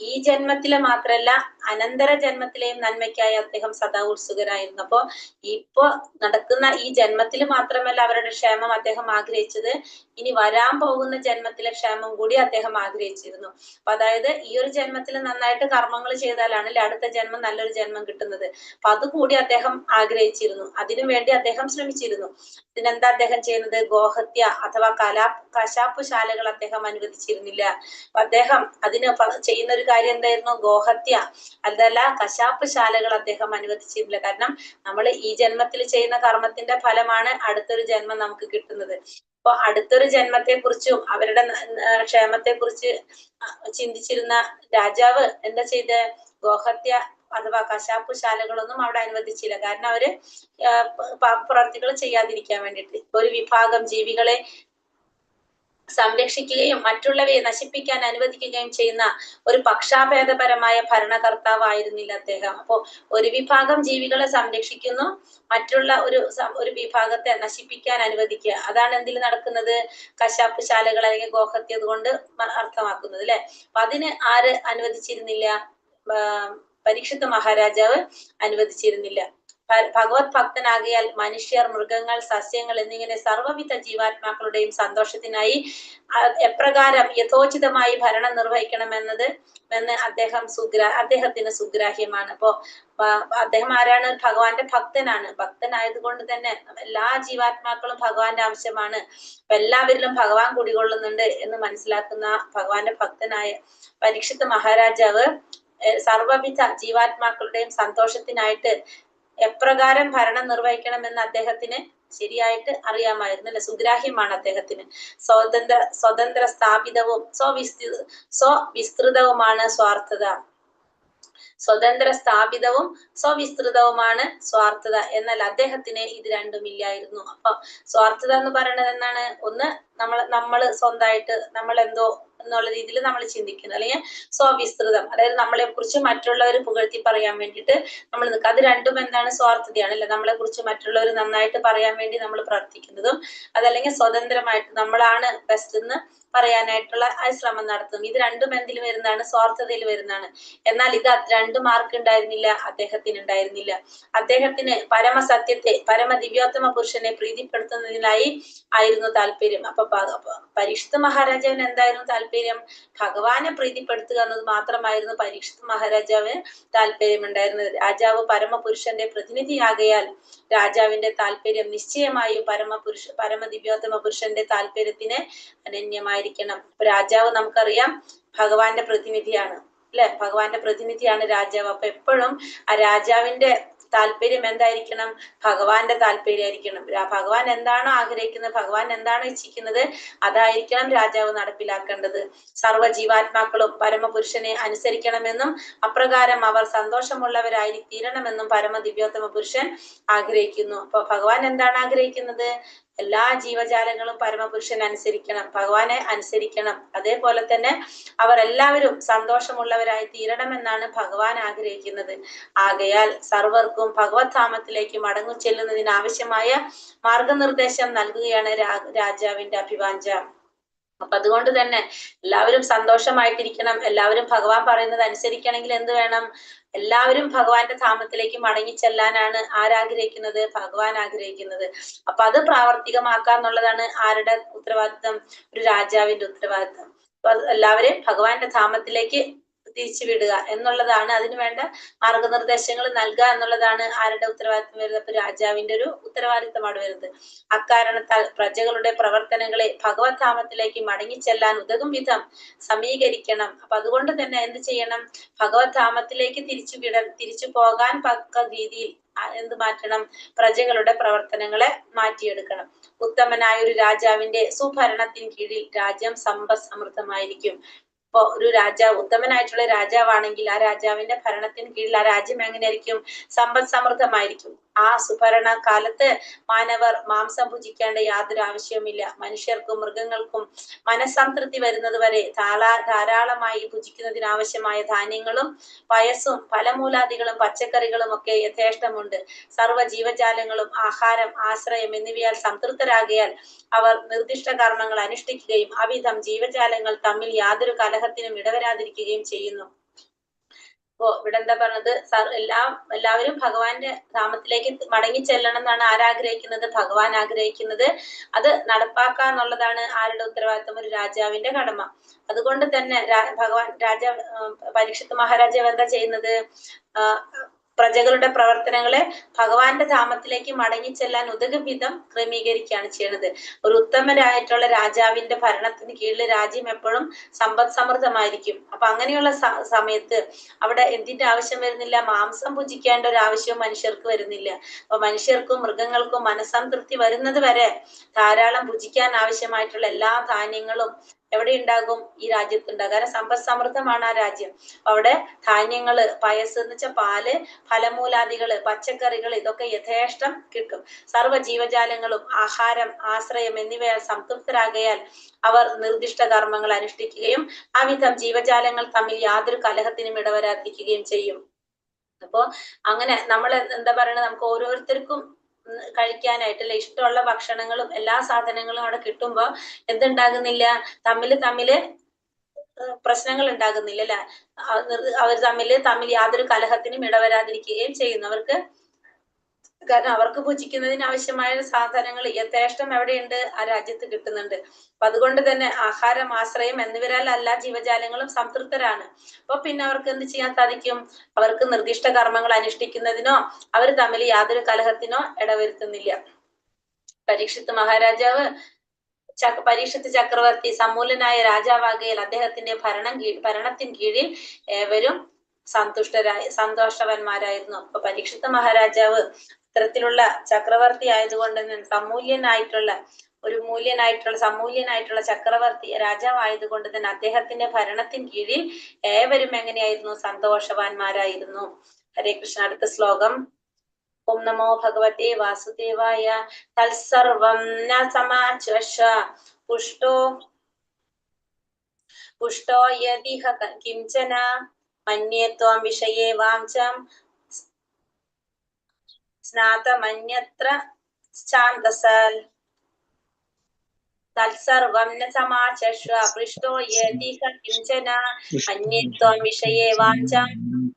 ഈ ജന്മത്തിലെ മാത്രല്ല അനന്തര ജന്മത്തിലെയും നന്മയ്ക്കായി അദ്ദേഹം സദാ ഉത്സുകനായിരുന്നു. അപ്പോ ഇപ്പോ നടക്കുന്ന ഈ ജന്മത്തിൽ മാത്രമല്ല അവരുടെ ക്ഷേമം അദ്ദേഹം ആഗ്രഹിച്ചത്, ഇനി വരാൻ പോകുന്ന ജന്മത്തിലെ ക്ഷേമം കൂടി അദ്ദേഹം ആഗ്രഹിച്ചിരുന്നു. അപ്പൊ അതായത് ഈ ഒരു ജന്മത്തിൽ നന്നായിട്ട് കർമ്മങ്ങൾ ചെയ്താലാണ് അടുത്ത ജന്മം നല്ലൊരു ജന്മം കിട്ടുന്നത്. അപ്പൊ അതുകൂടി അദ്ദേഹം ആഗ്രഹിച്ചിരുന്നു. അതിനു വേണ്ടി അദ്ദേഹം ശ്രമിച്ചിരുന്നു. ഇതിനെന്താ അദ്ദേഹം ചെയ്യുന്നത്? ഗോഹത്യ അഥവാ കശാപ്പുശാലകൾ അദ്ദേഹം അനുവദിച്ചിരുന്നില്ല. അപ്പൊ അദ്ദേഹം അതിന് ചെയ്യുന്ന ഒരു കാര്യം എന്തായിരുന്നു? ഗോഹത്യ, അതല്ല കശാപ്പുശാലകൾ അദ്ദേഹം അനുവദിച്ചിരുന്നില്ല. കാരണം നമ്മൾ ഈ ജന്മത്തിൽ ചെയ്യുന്ന കർമ്മത്തിന്റെ ഫലമാണ് അടുത്തൊരു ജന്മം നമുക്ക് കിട്ടുന്നത്. അപ്പൊ അടുത്തൊരു ജന്മത്തെ കുറിച്ചും അവരുടെ ക്ഷേമത്തെ കുറിച്ച് ചിന്തിച്ചിരുന്ന രാജാവ് എന്താ ചെയ്ത്? ഗോഹത്യ അഥവാ കശാപ്പുശാലകളൊന്നും അവിടെ അനുവദിച്ചില്ല. കാരണം അവര് പ്രവർത്തികൾ ചെയ്യാതിരിക്കാൻ വേണ്ടിയിട്ട്. ഒരു വിഭാഗം ജീവികളെ സംരക്ഷിക്കുകയും മറ്റുള്ളവയെ നശിപ്പിക്കാൻ അനുവദിക്കുകയും ചെയ്യുന്ന ഒരു പക്ഷാഭേദപരമായ ഭരണകർത്താവായിരുന്നില്ല അദ്ദേഹം. അപ്പോ ഒരു വിഭാഗം ജീവികളെ സംരക്ഷിക്കുന്നു, മറ്റുള്ള ഒരു വിഭാഗത്തെ നശിപ്പിക്കാൻ അനുവദിക്കുക. അതാണ് എന്തിൽ നടക്കുന്നത്? കശാപ്പുശാലകൾ അല്ലെങ്കിൽ ഗോഹത്യ കൊണ്ട് അർത്ഥമാക്കുന്നത് അല്ലെ. അപ്പൊ അതിന് ആര് അനുവദിച്ചിരുന്നില്ല? പരീക്ഷിത് മഹാരാജാവ് അനുവദിച്ചിരുന്നില്ല. ഭഗവത് ഭക്തനാകിയാൽ മനുഷ്യർ, മൃഗങ്ങൾ, സസ്യങ്ങൾ എന്നിങ്ങനെ സർവ്വവിധ ജീവാത്മാക്കളുടെയും സന്തോഷത്തിനായി എപ്രകാരം യഥോചിതമായി ഭരണം നിർവഹിക്കണമെന്ന് അദ്ദേഹത്തിന് സുഗ്രാഹ്യമാണ്. അപ്പോ അദ്ദേഹം ആരാണ്? ഭഗവാന്റെ ഭക്തനാണ്. ഭക്തനായതുകൊണ്ട് തന്നെ എല്ലാ ജീവാത്മാക്കളും ഭഗവാന്റെ അംശമാണ്. അപ്പൊ എല്ലാവരിലും ഭഗവാൻ കുടികൊള്ളുന്നുണ്ട് എന്ന് മനസ്സിലാക്കുന്ന ഭഗവാന്റെ ഭക്തനായ പരീക്ഷിത് മഹാരാജാവ് സർവവിധ ജീവാത്മാക്കളുടെയും സന്തോഷത്തിനായിട്ട് എപ്രകാരം ഭരണം നിർവഹിക്കണമെന്ന് അദ്ദേഹത്തിന് ശരിയായിട്ട് അറിയാമായിരുന്നു അല്ലെ. സുഗ്രാഹ്യമാണ് അദ്ദേഹത്തിന്. സ്വതന്ത്ര സ്ഥാപിതവും സ്വവിസ്തൃതവുമാണ് സ്വാർത്ഥത. സ്വതന്ത്ര സ്ഥാപിതവും സ്വവിസ്തൃതവുമാണ് സ്വാർത്ഥത. എന്നാൽ അദ്ദേഹത്തിന് ഇത് രണ്ടും ഇല്ലായിരുന്നു. അപ്പൊ സ്വാർത്ഥത എന്ന് പറയുന്നത് എന്താണ്? ഒന്ന് നമ്മള് സ്വന്തമായിട്ട് നമ്മൾ എന്തോ എന്നുള്ള രീതിയിൽ നമ്മൾ ചിന്തിക്കുന്നത്, അല്ലെങ്കിൽ സ്വവിസ്തൃതം, അതായത് നമ്മളെ കുറിച്ച് മറ്റുള്ളവർ പുകഴ്ത്തി പറയാൻ വേണ്ടിയിട്ട് നമ്മൾ നിൽക്കുക. അത് രണ്ടും എന്താണ്? സ്വാർത്ഥതയാണ് അല്ലെ. നമ്മളെ കുറിച്ച് മറ്റുള്ളവർ നന്നായിട്ട് പറയാൻ വേണ്ടി നമ്മൾ പ്രവർത്തിക്കുന്നതും, അതല്ലെങ്കിൽ സ്വതന്ത്രമായിട്ട് നമ്മളാണ് ബെസ്റ്റ് എന്ന് പറയാനായിട്ടുള്ള ആ ശ്രമം നടത്തും. ഇത് രണ്ടും എന്തിൽ വരുന്നതാണ്? സ്വാർത്ഥതയിൽ വരുന്നതാണ്. എന്നാൽ ഇത് രണ്ടും ആർക്കുണ്ടായിരുന്നില്ല? അദ്ദേഹത്തിന് ഉണ്ടായിരുന്നില്ല. അദ്ദേഹത്തിന് പരമസത്യത്തെ, പരമദിവ്യോത്തമ പുരുഷനെ പ്രീതിപ്പെടുത്തുന്നതിനായി ആയിരുന്നു താല്പര്യം. അപ്പൊ പരീക്ഷിത് മഹാരാജാവിന് എന്തായിരുന്നു താല്പര്യം? ഭഗവാനെ പ്രീതിപ്പെടുത്തുക എന്നത് മാത്രമായിരുന്നു പരീക്ഷിത് മഹാരാജാവിന് താല്പര്യമുണ്ടായിരുന്നത്. രാജാവ് പരമപുരുഷന്റെ പ്രതിനിധിയാകയാൽ രാജാവിന്റെ താല്പര്യം നിശ്ചയമായും പരമദിവ്യോത്തമ പുരുഷന്റെ താല്പര്യത്തിന് അനന്യമായിരിക്കണം. അപ്പൊ രാജാവ് നമുക്കറിയാം ഭഗവാന്റെ പ്രതിനിധിയാണ് അല്ലെ. ഭഗവാന്റെ പ്രതിനിധിയാണ് രാജാവ്. അപ്പൊ എപ്പോഴും ആ രാജാവിന്റെ താല്പര്യം എന്തായിരിക്കണം? ഭഗവാന്റെ താല്പര്യമായിരിക്കണം. ഭഗവാൻ എന്താണോ ആഗ്രഹിക്കുന്നത്, ഭഗവാൻ എന്താണോ ഇച്ഛിക്കുന്നത്, അതായിരിക്കണം രാജാവ് നടപ്പിലാക്കേണ്ടത്. സർവ്വ ജീവാത്മാക്കളും പരമപുരുഷനെ അനുസരിക്കണമെന്നും അപ്രകാരം അവർ സന്തോഷമുള്ളവരായി തീരണമെന്നും പരമദിവ്യോത്തമ പുരുഷൻ ആഗ്രഹിക്കുന്നു. അപ്പൊ ഭഗവാൻ എന്താണ് ആഗ്രഹിക്കുന്നത്? എല്ലാ ജീവജാലങ്ങളും പരമപുരുഷൻ അനുസരിക്കണം, ഭഗവാനെ അനുസരിക്കണം. അതേപോലെ തന്നെ അവർ എല്ലാവരും സന്തോഷമുള്ളവരായി തീരണമെന്നാണ് ഭഗവാൻ ആഗ്രഹിക്കുന്നത്. ആകയാൽ സർവർക്കും ഭഗവത് ധാമത്തിലേക്ക് മടങ്ങു ചെല്ലുന്നതിന് ആവശ്യമായ മാർഗനിർദ്ദേശം നൽകുകയാണ് രാജാവിന്റെ അഭിവാഞ്ച. അപ്പൊ അതുകൊണ്ട് തന്നെ എല്ലാവരും സന്തോഷമായിട്ടിരിക്കണം, എല്ലാവരും ഭഗവാൻ പറയുന്നത് അനുസരിക്കണമെങ്കിൽ എന്ത് വേണം? എല്ലാവരും ഭഗവാന്റെ ധാമത്തിലേക്ക് മടങ്ങി ചെല്ലാനാണ് ആരാഗ്രഹിക്കുന്നത്? ഭഗവാൻ ആഗ്രഹിക്കുന്നത്. അപ്പൊ അത് പ്രാവർത്തികമാക്കാന്നുള്ളതാണ് ആരുടെ ഉത്തരവാദിത്തം? ഒരു രാജാവിന്റെ ഉത്തരവാദിത്തം. അപ്പൊ എല്ലാവരെയും ഭഗവാന്റെ ധാമത്തിലേക്ക് തിരിച്ചുവിടുക എന്നുള്ളതാണ്, അതിനു വേണ്ട മാർഗനിർദ്ദേശങ്ങൾ നൽകുക എന്നുള്ളതാണ് ആരുടെ ഉത്തരവാദിത്തം വരുന്നത്? അപ്പൊ രാജാവിന്റെ ഒരു ഉത്തരവാദിത്തമാണ് വരുന്നത്. അക്കാരണത്താൽ പ്രജകളുടെ പ്രവർത്തനങ്ങളെ ഭഗവത് ധാമത്തിലേക്ക് മടങ്ങിച്ചെല്ലാൻ ഉതകും വിധം സമീകരിക്കണം. അപ്പൊ അതുകൊണ്ട് തന്നെ എന്ത് ചെയ്യണം? ഭഗവത് ധാമത്തിലേക്ക് തിരിച്ചു പോകാൻ പക്ക രീതിയിൽ എന്ത് മാറ്റണം? പ്രജകളുടെ പ്രവർത്തനങ്ങളെ മാറ്റിയെടുക്കണം. ഉത്തമനായ ഒരു രാജാവിന്റെ സുഭരണത്തിന് കീഴിൽ രാജ്യം സമ്പദ് സമൃദ്ധമായിരിക്കും. ഇപ്പൊ ഒരു രാജാവ്, ഉത്തമനായിട്ടുള്ള രാജാവാണെങ്കിൽ ആ രാജാവിന്റെ ഭരണത്തിന് കീഴിൽ ആ രാജ്യം എങ്ങനെയായിരിക്കും? സമ്പദ് സമൃദ്ധമായിരിക്കും. ആ സുഭരണ കാലത്ത് മാനവർ മാംസം ഭുജിക്കേണ്ട യാതൊരു ആവശ്യവുമില്ല. മനുഷ്യർക്കും മൃഗങ്ങൾക്കും മനസ്സംതൃപ്തി വരുന്നത് വരെ ധാരാളമായി ഭുജിക്കുന്നതിന് ആവശ്യമായ ധാന്യങ്ങളും പയസ്സും ഫലമൂലാദികളും പച്ചക്കറികളും ഒക്കെ യഥേഷ്ടമുണ്ട്. സർവ്വ ജീവജാലങ്ങളും ആഹാരം, ആശ്രയം എന്നിവയാൽ സംതൃപ്തരാകിയാൽ അവർ നിർദ്ദിഷ്ട കർമ്മങ്ങൾ അനുഷ്ഠിക്കുകയും അവിധം ജീവജാലങ്ങൾ തമ്മിൽ യാതൊരു കലഹത്തിനും ഇടവരാതിരിക്കുകയും ചെയ്യുന്നു. അപ്പോ ഇവിടെ എന്താ പറഞ്ഞത്? എല്ലാവരും ഭഗവാന്റെ ധാമത്തിലേക്ക് മടങ്ങി ചെല്ലണം എന്നാണ് ആരാഗ്രഹിക്കുന്നത്? ഭഗവാൻ ആഗ്രഹിക്കുന്നത്. അത് നടപ്പാക്കാന്നുള്ളതാണ് ആരുടെ ഉത്തരവാദിത്വം? ഒരു രാജാവിന്റെ കടമ. അതുകൊണ്ട് തന്നെ പരീക്ഷിത് മഹാരാജാവ് എന്താ ചെയ്യുന്നത്? പ്രജകളുടെ പ്രവർത്തനങ്ങളെ ഭഗവാന്റെ ധാമത്തിലേക്ക് മടങ്ങിച്ചെല്ലാൻ ഉതകും വിധം ക്രമീകരിക്കുകയാണ് ചെയ്യുന്നത്. ഒരു ഉത്തമരായിട്ടുള്ള രാജാവിന്റെ ഭരണത്തിന് കീഴിൽ രാജ്യം എപ്പോഴും സമ്പദ് സമൃദ്ധമായിരിക്കും. അപ്പൊ അങ്ങനെയുള്ള സമയത്ത് അവിടെ എന്തിന്റെ ആവശ്യം വരുന്നില്ല? മാംസം ഭുജിക്കേണ്ട ഒരു ആവശ്യവും മനുഷ്യർക്ക് വരുന്നില്ല. അപ്പൊ മനുഷ്യർക്കും മൃഗങ്ങൾക്കും മനസ്സംതൃപ്തി വരുന്നത് വരെ ധാരാളം ഭുജിക്കാൻ ആവശ്യമായിട്ടുള്ള എല്ലാ ധാന്യങ്ങളും എവിടെ ഉണ്ടാകും? ഈ രാജ്യത്തുണ്ടാകും. കാരണം സമ്പദ് സമൃദ്ധമാണ് ആ രാജ്യം. അവിടെ ധാന്യങ്ങള്, പയസ് എന്ന് വെച്ചാൽ പാല്, ഫലമൂലാദികള്, പച്ചക്കറികൾ ഇതൊക്കെ യഥേഷ്ടം കിട്ടും. സർവ്വ ജീവജാലങ്ങളും ആഹാരം, ആശ്രയം എന്നിവയാൽ സംതൃപ്തരാകയാൽ അവർ നിർദ്ദിഷ്ട കർമ്മങ്ങൾ അനുഷ്ഠിക്കുകയും അവിധം ജീവജാലങ്ങൾ തമ്മിൽ യാതൊരു കലഹത്തിനും ഇടവരാതിരിക്കുകയും ചെയ്യും. അപ്പോ അങ്ങനെ നമ്മൾ എന്താ പറയണത്? നമുക്ക് ഓരോരുത്തർക്കും കഴിക്കാനായിട്ടല്ലേ ഇഷ്ടമുള്ള ഭക്ഷണങ്ങളും എല്ലാ സാധനങ്ങളും അവിടെ കിട്ടുമ്പോ എന്തുണ്ടാകുന്നില്ല? തമ്മില് പ്രശ്നങ്ങൾ ഉണ്ടാകുന്നില്ല അല്ലെ. അവർ തമ്മിൽ യാതൊരു കലഹത്തിനും ഇടവരാതിരിക്കുകയും ചെയ്യുന്നു. അവർക്ക് കാരണം അവർക്ക് ഭുജിക്കുന്നതിന് ആവശ്യമായ സാധനങ്ങൾ യഥേഷ്ടം എവിടെയുണ്ട്? ആ രാജ്യത്ത് കിട്ടുന്നുണ്ട്. അപ്പൊ അതുകൊണ്ട് തന്നെ ആഹാരം, ആശ്രയം എന്നിവരാൽ എല്ലാ ജീവജാലങ്ങളും സംതൃപ്തരാണ്. അപ്പൊ പിന്നെ അവർക്ക് എന്ത് ചെയ്യാൻ സാധിക്കും? അവർക്ക് നിർദ്ദിഷ്ട കർമ്മങ്ങൾ അനുഷ്ഠിക്കുന്നതിനോ അവർ തമ്മിൽ യാതൊരു കലഹത്തിനോ ഇടവരുത്തുന്നില്ല. പരീക്ഷിത്ത് മഹാരാജാവ് പരീക്ഷത്ത് ചക്രവർത്തി സമൂലനായ രാജാവാകയാൽ അദ്ദേഹത്തിന്റെ ഭരണത്തിന് കീഴിൽ ഏവരും സന്തോഷവാന്മാരായിരുന്നു. അപ്പൊ പരീക്ഷിത്ത് മഹാരാജാവ് ഇത്തരത്തിലുള്ള ചക്രവർത്തി ആയതുകൊണ്ട് തന്നെ സമൂല്യനായിട്ടുള്ള ചക്രവർത്തി രാജാവായതുകൊണ്ട് തന്നെ അദ്ദേഹത്തിന്റെ ഭരണത്തിന് കീഴിൽ ഏവരും എങ്ങനെയായിരുന്നു? സന്തോഷവാന്മാരായിരുന്നു. ഹരേ കൃഷ്ണ. അടുത്ത ശ്ലോകം. ഓം നമോ ഭഗവതേ വാസുദേവായ. തത്സർവം ന സമാച്വശ പുഷ്ടോ യദിഹ കിംചന മന്യേ ത്വം വിഷയേ വാഞ്ചം സ്നാതമന്യത്ര ചാന്തസൽ. തത്സർവം ന സമാചശ്വ പൃഷ്ടോ യദിഹ കിംചന മന്യേ ത്വം വിഷയേ വാഞ്ചം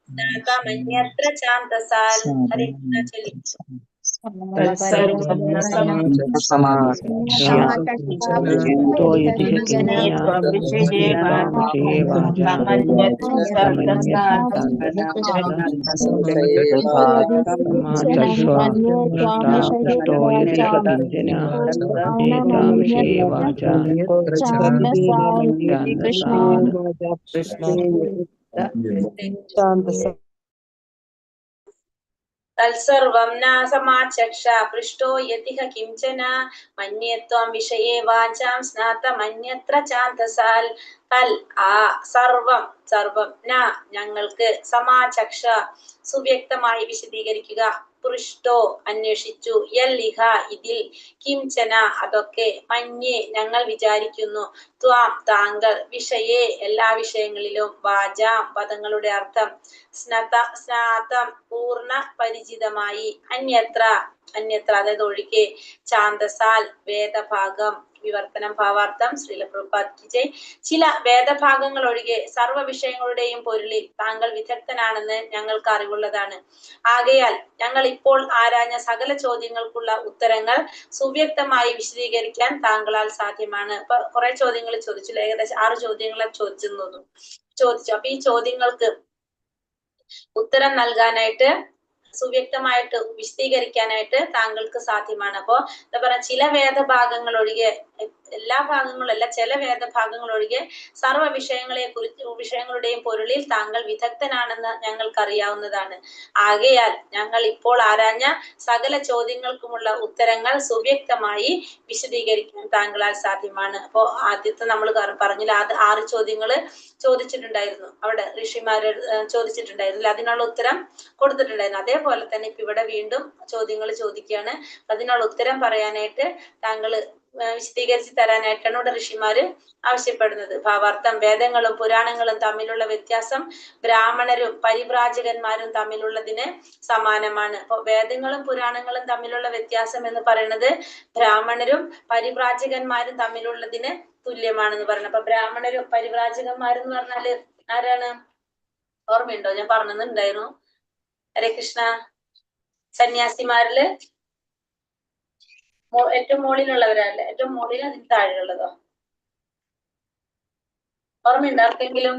സ്നാതമന്യത്ര ചാന്തസൽ. ഹരേ കൃഷ്ണ. ചൊല്ലി. തത്സർവം ന സമാചക്ഷ പൃഷ്ടോ യതിഹ കിംചന മന്യേ ത്വം വിഷയേ വാചാം സ്നാതമന്യത്ര ചാന്തസാൽ. തൽ ആ സർവം ന ഞങ്ങൾക്ക് സമാചക്ഷ സുവ്യക്തമായി വിശദീകരിക്കുക. പൃഷ്ടോ അന്വേഷിച്ചു. യൽ ഇഹ ഇതിൽ കിംചന അതൊക്കെ മന്യേ ഞങ്ങൾ വിചാരിക്കുന്നു. ത്വാം താങ്കൾ വിഷയേ എല്ലാ വിഷയങ്ങളിലും വാചാം പദങ്ങളുടെ അർത്ഥം സ്നാതം പൂർണ്ണ പരിചിതമായി അന്യത്ര അതായത് ഒഴികെ ചാന്തസാൽ വേദഭാഗം വിവർത്തനം ഭാവാർത്ഥം ശ്രീല പ്രഭുപാദ് കി ജയ്. ചില വേദഭാഗങ്ങൾ ഒഴികെ സർവ്വ വിഷയങ്ങളുടെയും പൊരുളിൽ താങ്കൾ വിദഗ്ധനാണെന്ന് ഞങ്ങൾക്ക് അറിവുള്ളതാണ്. ആകയാൽ ഞങ്ങൾ ഇപ്പോൾ ആരാഞ്ഞ സകല ചോദ്യങ്ങൾക്കുള്ള ഉത്തരങ്ങൾ സുവ്യക്തമായി വിശദീകരിക്കാൻ താങ്കളാൽ സാധ്യമാണ്. അപ്പൊ കുറെ ചോദ്യങ്ങൾ ചോദിച്ചു. ഏകദേശം 6 ചോദ്യങ്ങളെ ചോദിച്ചു. അപ്പൊ ഈ ചോദ്യങ്ങൾക്ക് ഉത്തരം നൽകാനായിട്ട് സുവ്യക്തമായിട്ട് വിശദീകരിക്കാനായിട്ട് താങ്കൾക്ക് സാധ്യമാണ്. അപ്പോ എന്താ പറയാ, ചില വേദഭാഗങ്ങൾ ഒഴികെ എല്ലാ ഭാഗങ്ങളും അല്ല, ചില വേദഭാഗങ്ങൾ ഒഴികെ സർവ്വ വിഷയങ്ങളുടെയും പൊരുളിൽ താങ്കൾ വിദഗ്ധനാണെന്ന് ഞങ്ങൾക്ക് അറിയാവുന്നതാണ്. ആകയാൽ ഞങ്ങൾ ഇപ്പോൾ ആരാഞ്ഞ സകല ചോദ്യങ്ങൾക്കുമുള്ള ഉത്തരങ്ങൾ സുവ്യക്തമായി വിശദീകരിക്കാൻ താങ്കളാൽ സാധ്യമാണ്. അപ്പോ ആദ്യത്തെ നമ്മൾ പറഞ്ഞില്ല, 6 ചോദ്യങ്ങൾ ചോദിച്ചിട്ടുണ്ടായിരുന്നു. അവിടെ ഋഷിമാര് ചോദിച്ചിട്ടുണ്ടായിരുന്നില്ല, അതിനുള്ള ഉത്തരം കൊടുത്തിട്ടുണ്ടായിരുന്നു. അതേപോലെ തന്നെ ഇപ്പൊ ഇവിടെ വീണ്ടും ചോദ്യങ്ങൾ ചോദിക്കുകയാണ്. അതിനുള്ള ഉത്തരം പറയാനായിട്ട് താങ്കൾ വിശദീകരിച്ച് തരാനായിട്ടാണ് ഇവിടെ ഋഷിമാര് ആവശ്യപ്പെടുന്നത്. ഭാവാർത്ഥം. വേദങ്ങളും പുരാണങ്ങളും തമ്മിലുള്ള വ്യത്യാസം ബ്രാഹ്മണരും പരിവ്രാജകന്മാരും തമ്മിലുള്ളതിന് സമാനമാണ്. അപ്പൊ വേദങ്ങളും പുരാണങ്ങളും തമ്മിലുള്ള വ്യത്യാസം എന്ന് പറയുന്നത് ബ്രാഹ്മണരും പരിവ്രാജകന്മാരും തമ്മിലുള്ളതിന് തുല്യമാണെന്ന് പറയുന്നത്. അപ്പൊ ബ്രാഹ്മണരും പരിവ്രാജകന്മാരെന്ന് പറഞ്ഞാല് ആരാണ്? ഓർമ്മയുണ്ടോ? ഞാൻ പറഞ്ഞിട്ടുണ്ടായിരുന്നു. ഹരേ കൃഷ്ണ. സന്യാസിമാരില് ഏറ്റവും മുകളിലുള്ളവരല്ലേ? ഏറ്റവും മുകളിൽ അതിന് താഴെയുള്ളതോ? ഓർമ്മയുണ്ടോ ആർക്കെങ്കിലും?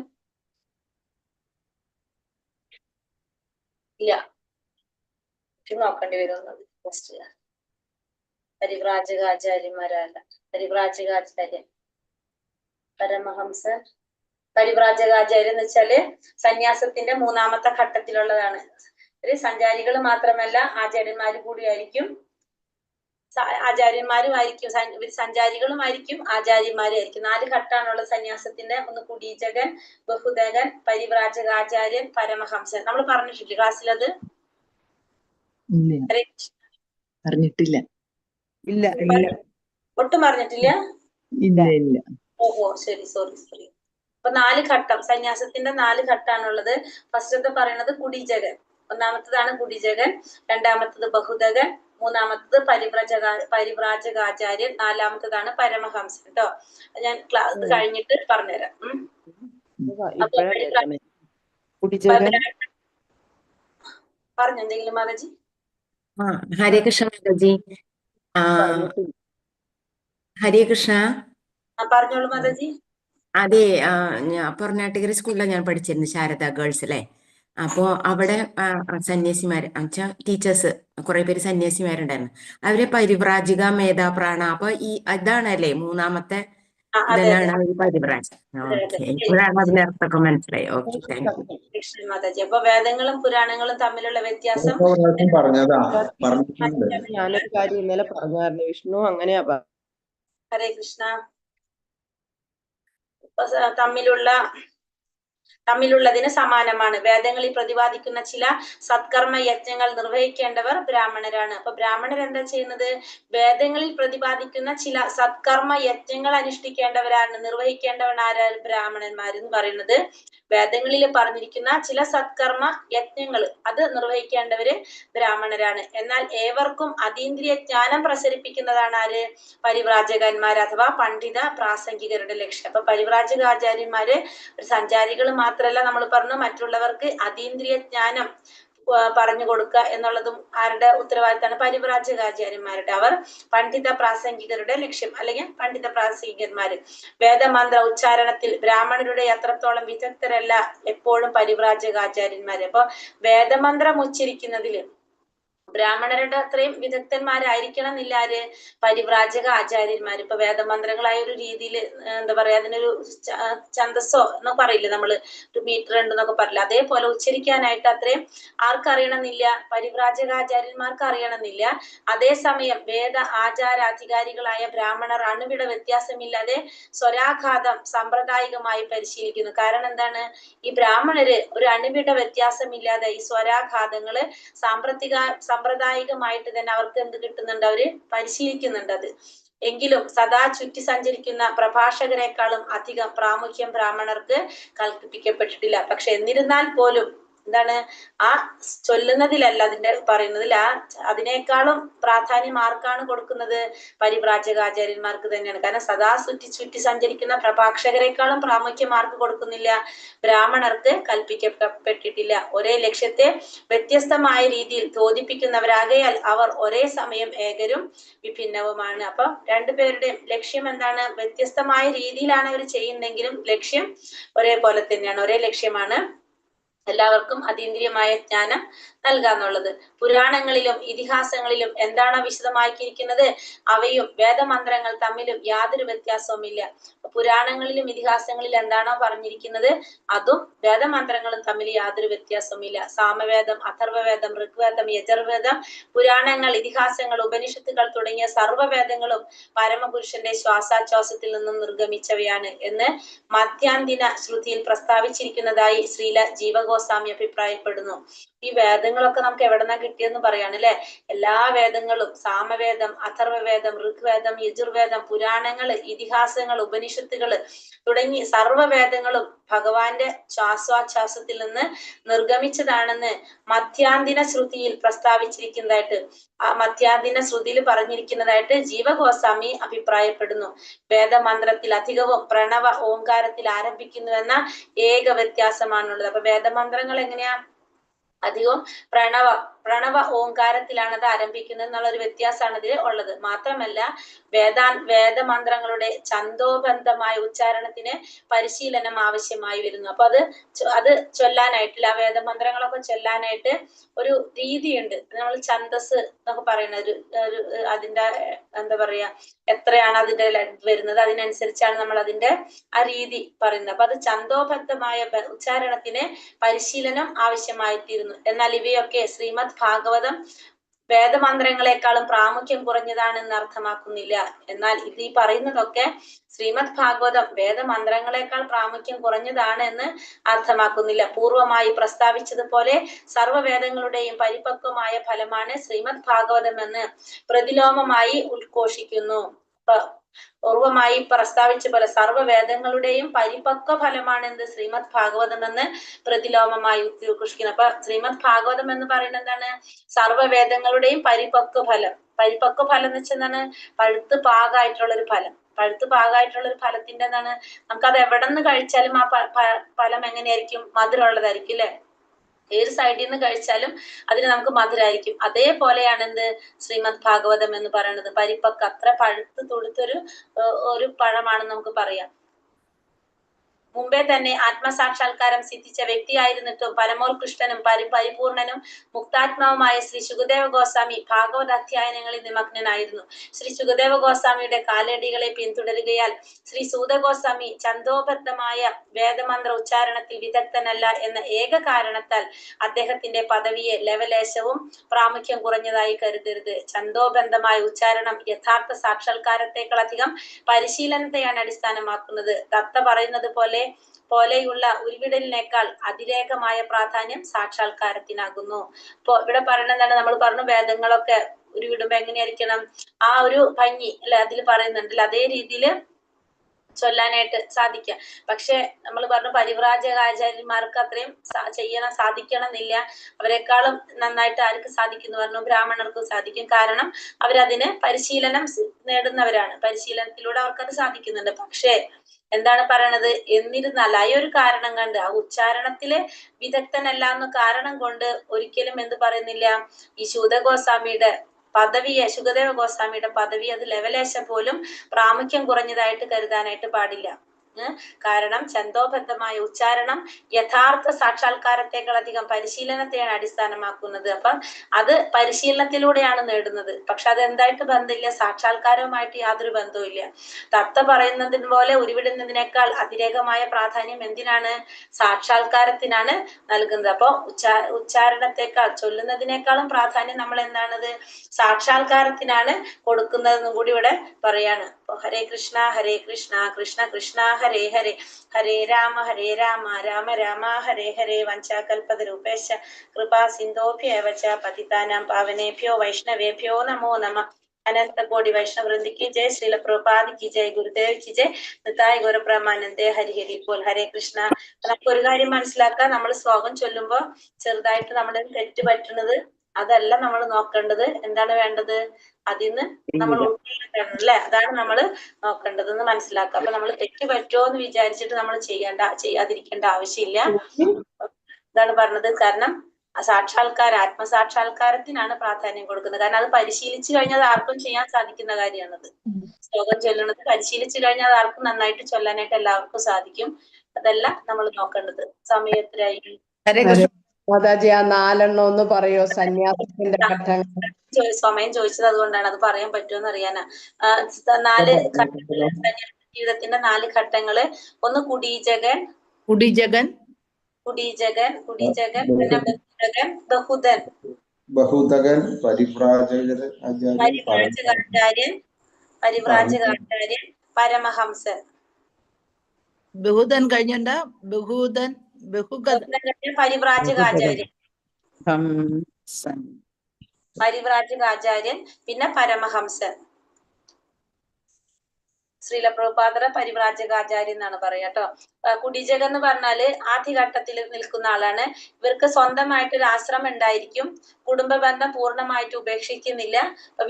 ഇല്ല, നോക്കേണ്ടി വരുന്നത്. പരിവ്രാജകാചാര്യന്മാരല്ല. പരിവ്രാജകാചാര്യൻ പരമഹംസ. പരിവ്രാജകാചാര്യൻ എന്ന് വെച്ചാല് സന്യാസത്തിന്റെ 3ാമത്തെ ഘട്ടത്തിലുള്ളതാണ്. സഞ്ചാരികൾ മാത്രമല്ല, ആചാര്യന്മാര് കൂടിയായിരിക്കും. ആചാര്യന്മാരുമായിരിക്കും, സഞ്ചാരികളുമായിരിക്കും, ആചാര്യന്മാരായിരിക്കും. 4 ഘട്ടമാണുള്ള സന്യാസത്തിന്റെ. ഒന്ന് കുടീചകൻ, ബഹുദകൻ, പരിവ്രാജകാചാര്യൻ, പരമഹംസൻ. നമ്മൾ പറഞ്ഞിട്ടില്ല ക്ലാസ്സിൽ അത്? പറഞ്ഞിട്ടില്ല. ഒട്ടും പറഞ്ഞിട്ടില്ല? ഇല്ല. ഓഹോ, ശരി, സോറി. അപ്പൊ 4 ഘട്ടം, സന്യാസത്തിന്റെ 4 ഘട്ടമാണുള്ളത്. ഫസ്റ്റത്തെ പറയുന്നത് കുടീചകൻ. 1ാമത്തതാണ് കുടീചകൻ, 2ാമത്തത് ബഹുദകൻ, 3ാമത്തത് പരിവ്രാജകാചാര്യൻ, 4ാമത്തതാണ് പരമഹംസൻ. കേട്ടോ, ഞാൻ ക്ലാസ് കഴിഞ്ഞിട്ട് പറഞ്ഞുതരാം. പറഞ്ഞെന്തെങ്കിലും മാതാജി? ആ, ഹരേ കൃഷ്ണ മാതാജി. ആ, പറഞ്ഞിട്ടില്ല. ഹരേ കൃഷ്ണ. പറഞ്ഞോളൂ മാതാജി. അതെ, ഞാൻ പൊറനാട്ടുകര സ്കൂളിലാണ് ഞാൻ പഠിച്ചിരുന്നത്, ശാരദ ഗേൾസ് അല്ലേ. അപ്പോ അവിടെ സന്യാസിമാര് ടീച്ചേഴ്സ് കുറെ പേര് സന്യാസിമാരുണ്ടായിരുന്നു. അവരെ പരിവ്രാജിക, മേധാപ്രാണ. അപ്പൊ ഇതാണല്ലേ മൂന്നാമത്തെ അതെ ഇതെല്ലാം ഈ പരിവ്രാജ. ഓക്കെ, ഇപ്പോഴാണ് അതിന്റെ അർത്ഥമൊക്കെ മനസ്സിലായി. Okay, thank you. Krishnan Mataji. അപ്പൊ വേദങ്ങളും പുരാണങ്ങളും തമ്മിലുള്ള വ്യത്യാസം പറഞ്ഞതാ പറഞ്ഞിട്ടുണ്ട്. ഞാനൊരു കാര്യം ഇന്നലെ പറഞ്ഞായിരുന്നു, വിഷ്ണു അങ്ങനെയാ ഹരേ കൃഷ്ണ. ഇപ്പൊ തമ്മിലുള്ളതിന് സമാനമാണ്. വേദങ്ങളിൽ പ്രതിപാദിക്കുന്ന ചില സത്കർമ്മ യജ്ഞങ്ങൾ നിർവഹിക്കേണ്ടവർ ബ്രാഹ്മണരാണ്. അപ്പൊ ബ്രാഹ്മണർ എന്താ ചെയ്യുന്നത്? വേദങ്ങളിൽ പ്രതിപാദിക്കുന്ന ചില സത്കർമ്മ യജ്ഞങ്ങൾ അനുഷ്ഠിക്കേണ്ടവരാണ്, നിർവഹിക്കേണ്ടവരാണ് ബ്രാഹ്മണന്മാരെന്ന് പറയുന്നത്. വേദങ്ങളിൽ പറഞ്ഞിരിക്കുന്ന ചില സത്കർമ്മ യജ്ഞങ്ങൾ അത് നിർവഹിക്കേണ്ടവര് ബ്രാഹ്മണരാണ്. എന്നാൽ ഏവർക്കും അതീന്ദ്രിയ ജ്ഞാനം പ്രസരിപ്പിക്കുന്നതാണ് ആര്? പരിവ്രാജകന്മാർ അഥവാ പണ്ഡിത പ്രാസംഗികരുടെ ലക്ഷ്യം. അപ്പൊ പരിവ്രാജകാചാര്യന്മാര് സഞ്ചാരികൾ മാത്രമല്ല, നമ്മൾ പറഞ്ഞു മറ്റുള്ളവർക്ക് അതീന്ദ്രിയ ജ്ഞാനം പറഞ്ഞു കൊടുക്കുക എന്നുള്ളതും ആരുടെ ഉത്തരവാദിത്തമാണ്? പരിവ്രാജകാചാര്യന്മാരുടെ. അവർ പണ്ഡിത പ്രാസംഗികരുടെ ലക്ഷ്യം, അല്ലെങ്കിൽ പണ്ഡിത പ്രാസംഗികന്മാര്. വേദമന്ത്ര ഉച്ചാരണത്തിൽ ബ്രാഹ്മണരുടെ അത്രത്തോളം വിദഗ്ധരല്ല എപ്പോഴും പരിവ്രാജകാചാര്യന്മാര്. അപ്പൊ വേദമന്ത്രം ഉച്ചരിക്കുന്നതില് ബ്രാഹ്മണരുടെ അത്രയും വിദഗ്ധന്മാരായിരിക്കണം എന്നില്ല ആര്? പരിവ്രാജക ആചാര്യന്മാർ. ഇപ്പൊ വേദമന്ത്രങ്ങളായ ഒരു രീതിയിൽ എന്താ പറയാ, അതിനൊരു ഛന്ദസ്സോ എന്നൊക്കെ പറയില്ലേ നമ്മള്, ഒരു മീറ്റർ ഉണ്ടെന്നൊക്കെ പറയില്ല, അതേപോലെ ഉച്ചരിക്കാനായിട്ട് അത്രയും ആർക്കറിയണമെന്നില്ല? പരിവ്രാജകാചാര്യന്മാർക്ക് അറിയണമെന്നില്ല. അതേസമയം വേദ ആചാരാധികാരികളായ ബ്രാഹ്മണർ അണുവിട വ്യത്യാസമില്ലാതെ സ്വരാഘാതം സാമ്പ്രദായികമായി പരിശീലിക്കുന്നു. കാരണം എന്താണ്? ഈ ബ്രാഹ്മണര് ഒരു അണുവിട വ്യത്യാസമില്ലാതെ ഈ സ്വരാഘാതങ്ങള് സാമ്പ്രദായികമായിട്ട് തന്നെ അവർക്ക് എന്ത് കിട്ടുന്നുണ്ട്? അവര് പരിശീലിക്കുന്നുണ്ട് അത്. എങ്കിലും സദാ ചുറ്റി സഞ്ചരിക്കുന്ന പ്രഭാഷകരെക്കാളും അധികം പ്രാമുഖ്യം ബ്രാഹ്മണർക്ക് കൽപ്പിക്കപ്പെട്ടിട്ടില്ല. പക്ഷെ എന്നിരുന്നാൽ പോലും എന്താണ്? ആ ചൊല്ലുന്നതിലല്ല അതിന്റെ പറയുന്നതിൽ, അതിനേക്കാളും പ്രാധാന്യം ആർക്കാണ് കൊടുക്കുന്നത്? പരിവ്രാജകാചാര്യന്മാർക്ക് തന്നെയാണ്. കാരണം സദാ ചുറ്റി സഞ്ചരിക്കുന്ന പ്രഭാഷകരെക്കാളും പ്രാമുഖ്യം ആർക്ക് കൊടുക്കുന്നില്ല? ബ്രാഹ്മണർക്ക് കൽപ്പിക്കപ്പെട്ടിട്ടില്ല. ഒരേ ലക്ഷ്യത്തെ വ്യത്യസ്തമായ രീതിയിൽ തോന്നിപ്പിക്കുന്നവരാകയാൽ അവർ ഒരേ സമയം ഏകരും വിഭിന്നവുമാണ്. അപ്പൊ രണ്ടുപേരുടെയും ലക്ഷ്യം എന്താണ്? വ്യത്യസ്തമായ രീതിയിലാണ് അവർ ചെയ്യുന്നെങ്കിലും ലക്ഷ്യം ഒരേപോലെ തന്നെയാണ്, ഒരേ ലക്ഷ്യമാണ്. എല്ലാവർക്കും അതീന്ദ്രിയമായ ജ്ഞാനം നൽകാന്നുള്ളത്. പുരാണങ്ങളിലും ഇതിഹാസങ്ങളിലും എന്താണോ വിശദമാക്കിയിരിക്കുന്നത് അവയും വേദമന്ത്രങ്ങൾ തമ്മിലും യാതൊരു വ്യത്യാസവുമില്ല. പുരാണങ്ങളിലും ഇതിഹാസങ്ങളിലും എന്താണോ പറഞ്ഞിരിക്കുന്നത് അതും വേദമന്ത്രങ്ങളും തമ്മിൽ യാതൊരു വ്യത്യാസവുമില്ല. സാമവേദം, അഥർവവേദം, ഋഗ്വേദം, യജുർവേദം, പുരാണങ്ങൾ, ഇതിഹാസങ്ങൾ, ഉപനിഷത്തുകൾ തുടങ്ങിയ സർവ്വവേദങ്ങളും പരമപുരുഷന്റെ ശ്വാസാശ്വാസത്തിൽ നിന്നും നിർഗമിച്ചവയാണ് എന്ന് മധ്യാന്തിന ശ്രുതിയിൽ പ്രസ്താവിച്ചിരിക്കുന്നതായി ശ്രീല ജീവഗോസ്വാമി അഭിപ്രായപ്പെടുന്നു. ഈ വേദങ്ങളൊക്കെ നമുക്ക് എവിടെന്നാ കിട്ടിയെന്ന് പറയാണ് അല്ലെ. എല്ലാ വേദങ്ങളും, സാമവേദം, അഥർവവേദം, ഋഗ്വേദം, യജുർവേദം, പുരാണങ്ങള്, ഇതിഹാസങ്ങൾ, ഉപനിഷത്തുകള് തുടങ്ങി സർവ്വവേദങ്ങളും ഭഗവാന്റെ ശ്വാസോച്ഛ്വാസത്തിൽ നിന്ന് നിർഗമിച്ചതാണെന്ന് മധ്യാന്തിന ശ്രുതിയിൽ പ്രസ്താവിച്ചിരിക്കുന്നതായിട്ട്, ആ മധ്യാന്തിന ശ്രുതിയിൽ പറഞ്ഞിരിക്കുന്നതായിട്ട് ജീവഗോസ്വാമി അഭിപ്രായപ്പെടുന്നു. വേദമന്ത്രത്തിൽ അധികവും പ്രണവ ഓങ്കാരത്തിൽ ആരംഭിക്കുന്നുവെന്ന ഏക വ്യത്യാസമാണുള്ളത്. അപ്പൊ വേദമന്ത്രങ്ങൾ എങ്ങനെയാ? അധികവും പ്രണവ ഓങ്കാരത്തിലാണ് അത് ആരംഭിക്കുന്നത് എന്നുള്ള ഒരു വ്യത്യാസമാണ് ഇതിൽ ഉള്ളത്. മാത്രമല്ല വേദമന്ത്രങ്ങളുടെ ഛന്ദോബന്ധമായ ഉച്ചാരണത്തിന് പരിശീലനം ആവശ്യമായി വരുന്നു. അപ്പൊ അത് ചൊല്ലാനായിട്ടില്ല, ആ വേദമന്ത്രങ്ങളൊക്കെ ചൊല്ലാനായിട്ട് ഒരു രീതിയുണ്ട്. നമ്മൾ ഛന്ദസ് എന്നൊക്കെ പറയുന്ന ഒരു അതിന്റെ എന്താ പറയാ, എത്രയാണ് അതിന്റെ വരുന്നത് അതിനനുസരിച്ചാണ് നമ്മൾ അതിന്റെ ആ രീതി പറയുന്നത്. അപ്പൊ അത് ഛന്ദോബദ്ധമായ ഉച്ചാരണത്തിന് പരിശീലനം ആവശ്യമായിത്തീരുന്നു. എന്നാൽ ഇവയൊക്കെ ശ്രീമദ് ഭാഗവതം വേദമന്ത്രങ്ങളെക്കാളും പ്രാമുഖ്യം കുറഞ്ഞതാണെന്ന് അർത്ഥമാക്കുന്നില്ല. എന്നാൽ ഇത് ഈ പറയുന്നതൊക്കെ ശ്രീമദ് ഭാഗവതം വേദമന്ത്രങ്ങളെക്കാൾ പ്രാമുഖ്യം കുറഞ്ഞതാണ് എന്ന് അർത്ഥമാക്കുന്നില്ല. പൂർവമായി പ്രസ്താവിച്ചതുപോലെ സർവ്വവേദങ്ങളുടെയും പരിപക്വമായ ഫലമാണ് ശ്രീമദ് ഭാഗവതം എന്ന് പ്രതിലോമമായി ഉദ്ഘോഷിക്കുന്നു. പൂർവമായി പ്രസ്താവിച്ച പോലെ സർവ്വവേദങ്ങളുടെയും പരിപക്വ ഫലമാണ് എന്ത്? ശ്രീമദ് ഭാഗവതം എന്ന് പ്രതിലോമമായി ഉദ്ഘോഷിക്കുന്നു. അപ്പൊ ശ്രീമദ് ഭാഗവതം എന്ന് പറയുന്നത് എന്താണ്? സർവ്വവേദങ്ങളുടെയും പരിപക്വ ഫലം. പരിപക്വ ഫലം എന്ന് വെച്ചാൽ എന്താണ്? പഴുത്ത് പാകമായിട്ടുള്ള ഒരു ഫലം. പഴുത്ത് പാകമായിട്ടുള്ള ഒരു ഫലത്തിന്റെ എന്താണ്? നമുക്കത് എവിടെ നിന്ന് കഴിച്ചാലും ആ ഫലം എങ്ങനെയായിരിക്കും? മധുരമുള്ളതായിരിക്കും അല്ലെ. ഏത് സൈഡിൽ നിന്ന് കഴിച്ചാലും അതിന് നമുക്ക് മധുരമായിരിക്കും. അതേപോലെയാണ് എന്ത് ശ്രീമദ് ഭാഗവതം എന്ന് പറയുന്നത്. പരിപ്പൊക്കെ അത്ര പഴുത്ത് തുടുത്തൊരു ഒരു പഴമാണെന്ന് നമുക്ക് പറയാം. മുമ്പേ തന്നെ ആത്മസാക്ഷാത്കാരം സിദ്ധിച്ച വ്യക്തിയായിരുന്നിട്ടും പരമോത്കൃഷ്ടനും പരിപൂർണനും മുക്താത്മാവുമായ ശ്രീ ശുകദേവ ഗോസ്വാമി ഭാഗവത അധ്യയനങ്ങളിൽ നിമഗ്നനായിരുന്നു. ശ്രീ ശുകദേവ ഗോസ്വാമിയുടെ കാലടികളെ പിന്തുടരുകയാൽ ശ്രീ സൂത ഗോസ്വാമി ഛന്ദോബദ്ധമായ വേദമന്ത്ര ഉച്ചാരണത്തിൽ വിദഗ്ധനല്ല എന്ന ഏക കാരണത്താൽ അദ്ദേഹത്തിന്റെ പദവിയെ ലവലേശവും പ്രാമുഖ്യം കുറഞ്ഞതായി കരുതരുത്. ഛന്ദോബന്ധമായ ഉച്ചാരണം യഥാർത്ഥ സാക്ഷാത്കാരത്തെക്കാളധികം പരിശീലനത്തെയാണ് അടിസ്ഥാനമാക്കുന്നത്. ദത്ത പറയുന്നത് പോലെയുള്ള ഉരുവിടലിനേക്കാൾ അതിരേകമായ പ്രാധാന്യം സാക്ഷാത്കാരത്തിനാകുന്നു. ഇപ്പൊ ഇവിടെ പറയുന്നതാണ്, നമ്മൾ പറഞ്ഞു വേദങ്ങളൊക്കെ ഉരുവിടുമ്പോ എങ്ങനെയായിരിക്കണം, ആ ഒരു ഭംഗി അല്ലെ അതിൽ പറയുന്നുണ്ടല്ലോ, അതേ രീതിയില് ചൊല്ലാനായിട്ട് സാധിക്കാം. പക്ഷെ നമ്മൾ പറഞ്ഞു പരിവ്രാജകാചാര്യന്മാർക്ക് അത്രയും സാധിക്കണം എന്നില്ല. അവരെക്കാളും നന്നായിട്ട് ആർക്ക് സാധിക്കുന്നു പറഞ്ഞു, ബ്രാഹ്മണർക്കും സാധിക്കും. കാരണം അവരതിന് പരിശീലനം നേടുന്നവരാണ്, പരിശീലനത്തിലൂടെ അവർക്കത് സാധിക്കുന്നുണ്ട്. പക്ഷേ എന്താണ് പറയണത്, എന്നിരുന്നാൽ ആ ഒരു കാരണം കണ്ട്, ആ ഉച്ചാരണത്തില് വിദഗ്ധനല്ല എന്ന കാരണം കൊണ്ട് ഒരിക്കലും എന്ത് പറയുന്നില്ല, ഈ ശൂതഗോസ്വാമിയുടെ പദവിയെ, ശുകദേവ ഗോസ്വാമിയുടെ പദവി അത് ലവലേശം പോലും പ്രാമുഖ്യം കുറഞ്ഞതായിട്ട് കരുതാനായിട്ട് പാടില്ല. കാരണം ഛന്ദോബദ്ധമായ ഉച്ചാരണം യഥാർത്ഥ സാക്ഷാത്കാരത്തെക്കാളധികം പരിശീലനത്തെയാണ് അടിസ്ഥാനമാക്കുന്നത്. അപ്പം അത് പരിശീലനത്തിലൂടെയാണ് നേടുന്നത്. പക്ഷെ അത് എന്തായിട്ട് ബന്ധമില്ല, സാക്ഷാത്കാരവുമായിട്ട് യാതൊരു ബന്ധവും ഇല്ല. തത്ത പറയുന്നതിന് പോലെ ഉരുവിടുന്നതിനേക്കാൾ അതിരേകമായ പ്രാധാന്യം എന്തിനാണ്, സാക്ഷാത്കാരത്തിനാണ് നൽകുന്നത്. അപ്പൊ ഉച്ചാരണത്തെക്കാൾ ചൊല്ലുന്നതിനേക്കാളും പ്രാധാന്യം നമ്മൾ എന്താണത്, സാക്ഷാത്കാരത്തിനാണ് കൊടുക്കുന്നതെന്നും കൂടി ഇവിടെ പറയാണ്. ഹരേ കൃഷ്ണ കൃഷ്ണ കൃഷ്ണ ഹരേ ഹരേ, ഹരേ രാമ രാമ രാമ ഹരേ ഹരേ. വഞ്ചാകൽപതരൂപേശ കൃപാ സിന്ധോഭ്യേവ ച പതിതാനാം പാവനേഭ്യോ വൈഷ്ണവേഭ്യോ നമോ നമഃ. അനന്ത കോടി വൈഷ്ണവൃന്ദിക്ക് ജയ്, ശ്രീല പ്രഭുപാദിക്ക് ജയ്, ഗുരുദേവിക്ക് ജയ്, നിതായ് ഗൗരപ്രമാനന്ദേ ഹരി ഹരി പോൽ. ഹരേ കൃഷ്ണ. നമുക്ക് ഒരു കാര്യം മനസ്സിലാക്കാം, നമ്മൾ ശ്ലോകം ചൊല്ലുമ്പോ ചെറുതായിട്ട് നമ്മുടെ തെറ്റ് പറ്റുന്നത് അതല്ല നമ്മൾ നോക്കേണ്ടത്. എന്താണ് വേണ്ടത്, അതിന്ന് നമ്മൾ ഉൾക്കൊള്ളണം അല്ലെ, അതാണ് നമ്മൾ നോക്കേണ്ടതെന്ന് മനസ്സിലാക്കുക. അപ്പൊ നമ്മൾ തെറ്റ് പറ്റുമോ എന്ന് വിചാരിച്ചിട്ട് നമ്മൾ ചെയ്യാതിരിക്കേണ്ട ആവശ്യമില്ല. ഇതാണ് പറഞ്ഞത്. കാരണം ആത്മസാക്ഷാത്കാരത്തിനാണ് പ്രാധാന്യം കൊടുക്കുന്നത്. കാരണം അത് പരിശീലിച്ചു കഴിഞ്ഞാൽ ആർക്കും ചെയ്യാൻ സാധിക്കുന്ന കാര്യമാണത്. ശ്ലോകം ചൊല്ലണത് പരിശീലിച്ചു കഴിഞ്ഞാൽ ആർക്കും നന്നായിട്ട് ചൊല്ലാനായിട്ട് എല്ലാവർക്കും സാധിക്കും. അതല്ല നമ്മൾ നോക്കേണ്ടത്. സമയത്തിലായി മാതാജി ആ 4 ഒന്ന് പറയോ, സന്യാസത്തിന്റെ ഘട്ടങ്ങൾ? സമയം ചോദിച്ചത് അതുകൊണ്ടാണ്, അത് പറയാൻ പറ്റുമെന്ന് അറിയാനാ. 4 ഘട്ടങ്ങള്, ജീവിതത്തിന്റെ 4 ഘട്ടങ്ങള്. ഒന്ന് കുടീജകൻ, പിന്നെ ബഹുതകൻ, പരിവ്രാജകാചാര്യൻ, പരമഹംസൻ. ബഹുദൻ കഴിഞ്ഞ പരിവ്രാജകാചാര്യൻ, പിന്നെ പരമഹംസൻ. ശ്രീല പ്രഭുപാദര പരിവ്രാജകാചാര്യൻ എന്നാണ് പറയാ കേട്ടോ. കുടീജകൻ എന്ന് പറഞ്ഞാല് ആദ്യഘട്ടത്തിൽ നിൽക്കുന്ന ആളാണ്. ഇവർക്ക് സ്വന്തമായിട്ടൊരു ആശ്രമം ഉണ്ടായിരിക്കും. കുടുംബ ബന്ധം പൂർണ്ണമായിട്ട് ഉപേക്ഷിക്കുന്നില്ല.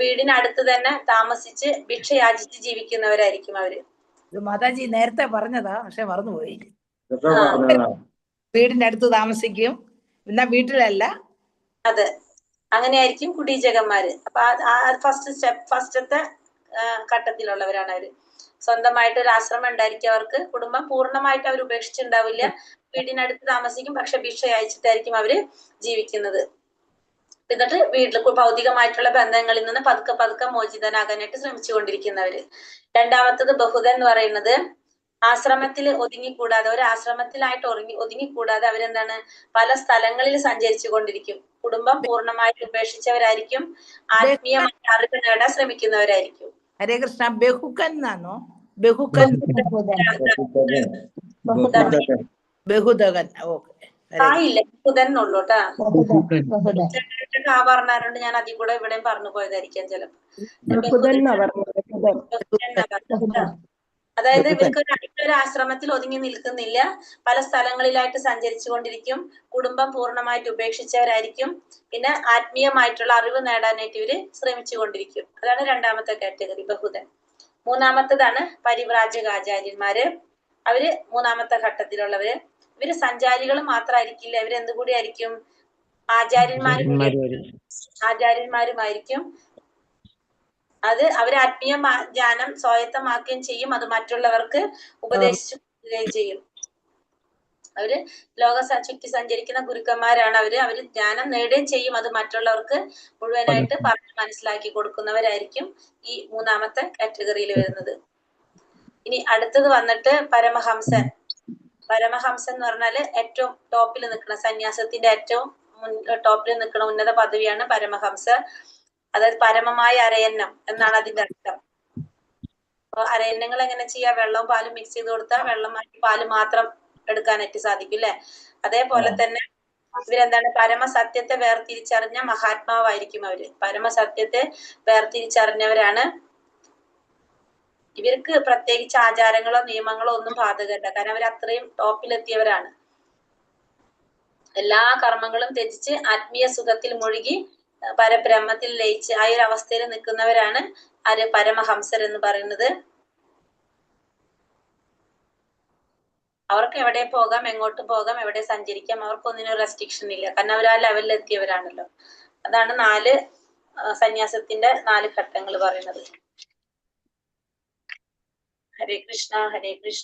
വീടിനടുത്ത് തന്നെ താമസിച്ച് ഭിക്ഷ യാചിച്ച് ജീവിക്കുന്നവരായിരിക്കും അവര്. മാതാജി നേരത്തെ പറഞ്ഞതാ, പക്ഷെ മറന്നുപോയി. വീടിന്റെ അടുത്ത് താമസിക്കും, എന്നാ വീട്ടിലല്ല. അതെ, അങ്ങനെയായിരിക്കും കുടീജകന്മാര്. അപ്പൊ ഫസ്റ്റത്തെ ഘട്ടത്തിലുള്ളവരാണ് അവര്. സ്വന്തമായിട്ട് ഒരു ആശ്രമം ഉണ്ടായിരിക്കും അവർക്ക്. കുടുംബം പൂർണ്ണമായിട്ട് അവർ ഉപേക്ഷിച്ചിട്ടുണ്ടാവില്ല. വീടിനടുത്ത് താമസിക്കും, പക്ഷെ ഭിക്ഷ അയച്ചിട്ടായിരിക്കും അവര് ജീവിക്കുന്നത്. എന്നിട്ട് വീട്ടിൽ ഭൗതികമായിട്ടുള്ള ബന്ധങ്ങളിൽ നിന്ന് പതുക്കെ മോചിതനാകാനായിട്ട് ശ്രമിച്ചുകൊണ്ടിരിക്കുന്നവര്. രണ്ടാമത്തത് ബഹുദൻ എന്ന് പറയുന്നത് ആശ്രമത്തിൽ ഒതുങ്ങിക്കൂടാതെ, ഒരു ആശ്രമത്തിലായിട്ട് ഒതുങ്ങിക്കൂടാതെ അവരെന്താണ്, പല സ്ഥലങ്ങളിൽ സഞ്ചരിച്ചു കൊണ്ടിരിക്കും. കുടുംബം പൂർണ്ണമായിട്ട് ഉപേക്ഷിച്ചവരായിരിക്കും. ആത്മീയമായ അറിവ് നേടാൻ ശ്രമിക്കുന്നവരായിരിക്കും. ഹരേ കൃഷ്ണ. ബഹുക്കൻ എന്നാണോ? ബഹുദകൻ. ഓക്കെ. ആയില്ല, ബഹുദൻ എന്നുള്ളൂ കേട്ടാ. പറഞ്ഞാലുണ്ട്, ഞാൻ അതിൽ കൂടെ ഇവിടെയും പറഞ്ഞു പോയതായിരിക്കാം ചിലപ്പോ. അതായത് ഇവർക്ക് ഒരു ആശ്രമത്തിൽ ഒതുങ്ങി നിൽക്കുന്നില്ല, പല സ്ഥലങ്ങളിലായിട്ട് സഞ്ചരിച്ചു കൊണ്ടിരിക്കും. കുടുംബം പൂർണ്ണമായിട്ട് ഉപേക്ഷിച്ചവരായിരിക്കും. പിന്നെ ആത്മീയമായിട്ടുള്ള അറിവ് നേടാനായിട്ട് ഇവര് ശ്രമിച്ചു കൊണ്ടിരിക്കും. അതാണ് രണ്ടാമത്തെ കാറ്റഗറി, ബഹുദൻ. മൂന്നാമത്തേതാണ് പരിവ്രാജകാചാര്യന്മാര്. അവര് മൂന്നാമത്തെ ഘട്ടത്തിലുള്ളവര്. ഇവര് സഞ്ചാരികൾ മാത്രമായിരിക്കില്ല, ഇവരെന്ത് കൂടി ആയിരിക്കും? ആചാര്യന്മാരുമായിരിക്കും. അത് അവർ ആത്മീയ ജ്ഞാനം സ്വായത്തമാക്കുകയും ചെയ്യും, അത് മറ്റുള്ളവർക്ക് ഉപദേശിച്ചു കൊടുക്കുകയും ചെയ്യും. അവര് ചുറ്റി സഞ്ചരിക്കുന്ന ഗുരുക്കന്മാരാണ്. അവര് ജ്ഞാനം നേടുകയും ചെയ്യും, അത് മറ്റുള്ളവർക്ക് മുഴുവനായിട്ട് പറഞ്ഞ് മനസ്സിലാക്കി കൊടുക്കുന്നവരായിരിക്കും ഈ മൂന്നാമത്തെ കാറ്റഗറിയിൽ വരുന്നത്. ഇനി അടുത്തത് വന്നിട്ട് പരമഹംസൻ. പരമഹംസൻ എന്ന് പറഞ്ഞാല് ഏറ്റവും ടോപ്പിൽ നിൽക്കുന്ന, സന്യാസത്തിന്റെ ഏറ്റവും ടോപ്പിൽ നിൽക്കുന്ന ഉന്നത പദവിയാണ് പരമഹംസ. അതായത് പരമമായ അരയന്നം എന്നാണ് അതിന്റെ അർത്ഥം. അപ്പൊ അരയന്നങ്ങൾ എങ്ങനെ ചെയ്യാം? വെള്ളവും പാലും മിക്സ് ചെയ്ത് കൊടുത്താൽ വെള്ളം മാറ്റി പാല് മാത്രം എടുക്കാനായിട്ട് സാധിക്കും അല്ലെ? അതേപോലെ തന്നെ ഇവരെന്താണ്? പരമസത്യത്തെ വേർതിരിച്ചറിഞ്ഞ മഹാത്മാവായിരിക്കും അവര്. പരമസത്യത്തെ വേർതിരിച്ചറിഞ്ഞവരാണ്. ഇവർക്ക് പ്രത്യേകിച്ച് ആചാരങ്ങളോ നിയമങ്ങളോ ഒന്നും ബാധകമല്ല, കാരണം അവർ അത്രയും ടോപ്പിലെത്തിയവരാണ്. എല്ലാ കർമ്മങ്ങളും ത്യജിച്ച് ആത്മീയ സുഖത്തിൽ മുഴുകി പരബ്രഹ്മത്തിൽ ലയിച്ച് ആ ഒരു അവസ്ഥയിൽ നിൽക്കുന്നവരാണ് ആര്? പരമഹംസർ എന്ന് പറയുന്നത്. അവർക്ക് എവിടെ പോകാം, എങ്ങോട്ട് പോകാം, എവിടെ സഞ്ചരിക്കാം, അവർക്കൊന്നിനും റെസ്ട്രിക്ഷൻ ഇല്ല, കാരണം അവർ ആ ലെവലിൽ എത്തിയവരാണല്ലോ. അതാണ് 4 സന്യാസത്തിന്റെ 4 ഘട്ടങ്ങൾ പറയുന്നത്. ഹരേ കൃഷ്ണ, ഹരേ കൃഷ്ണ.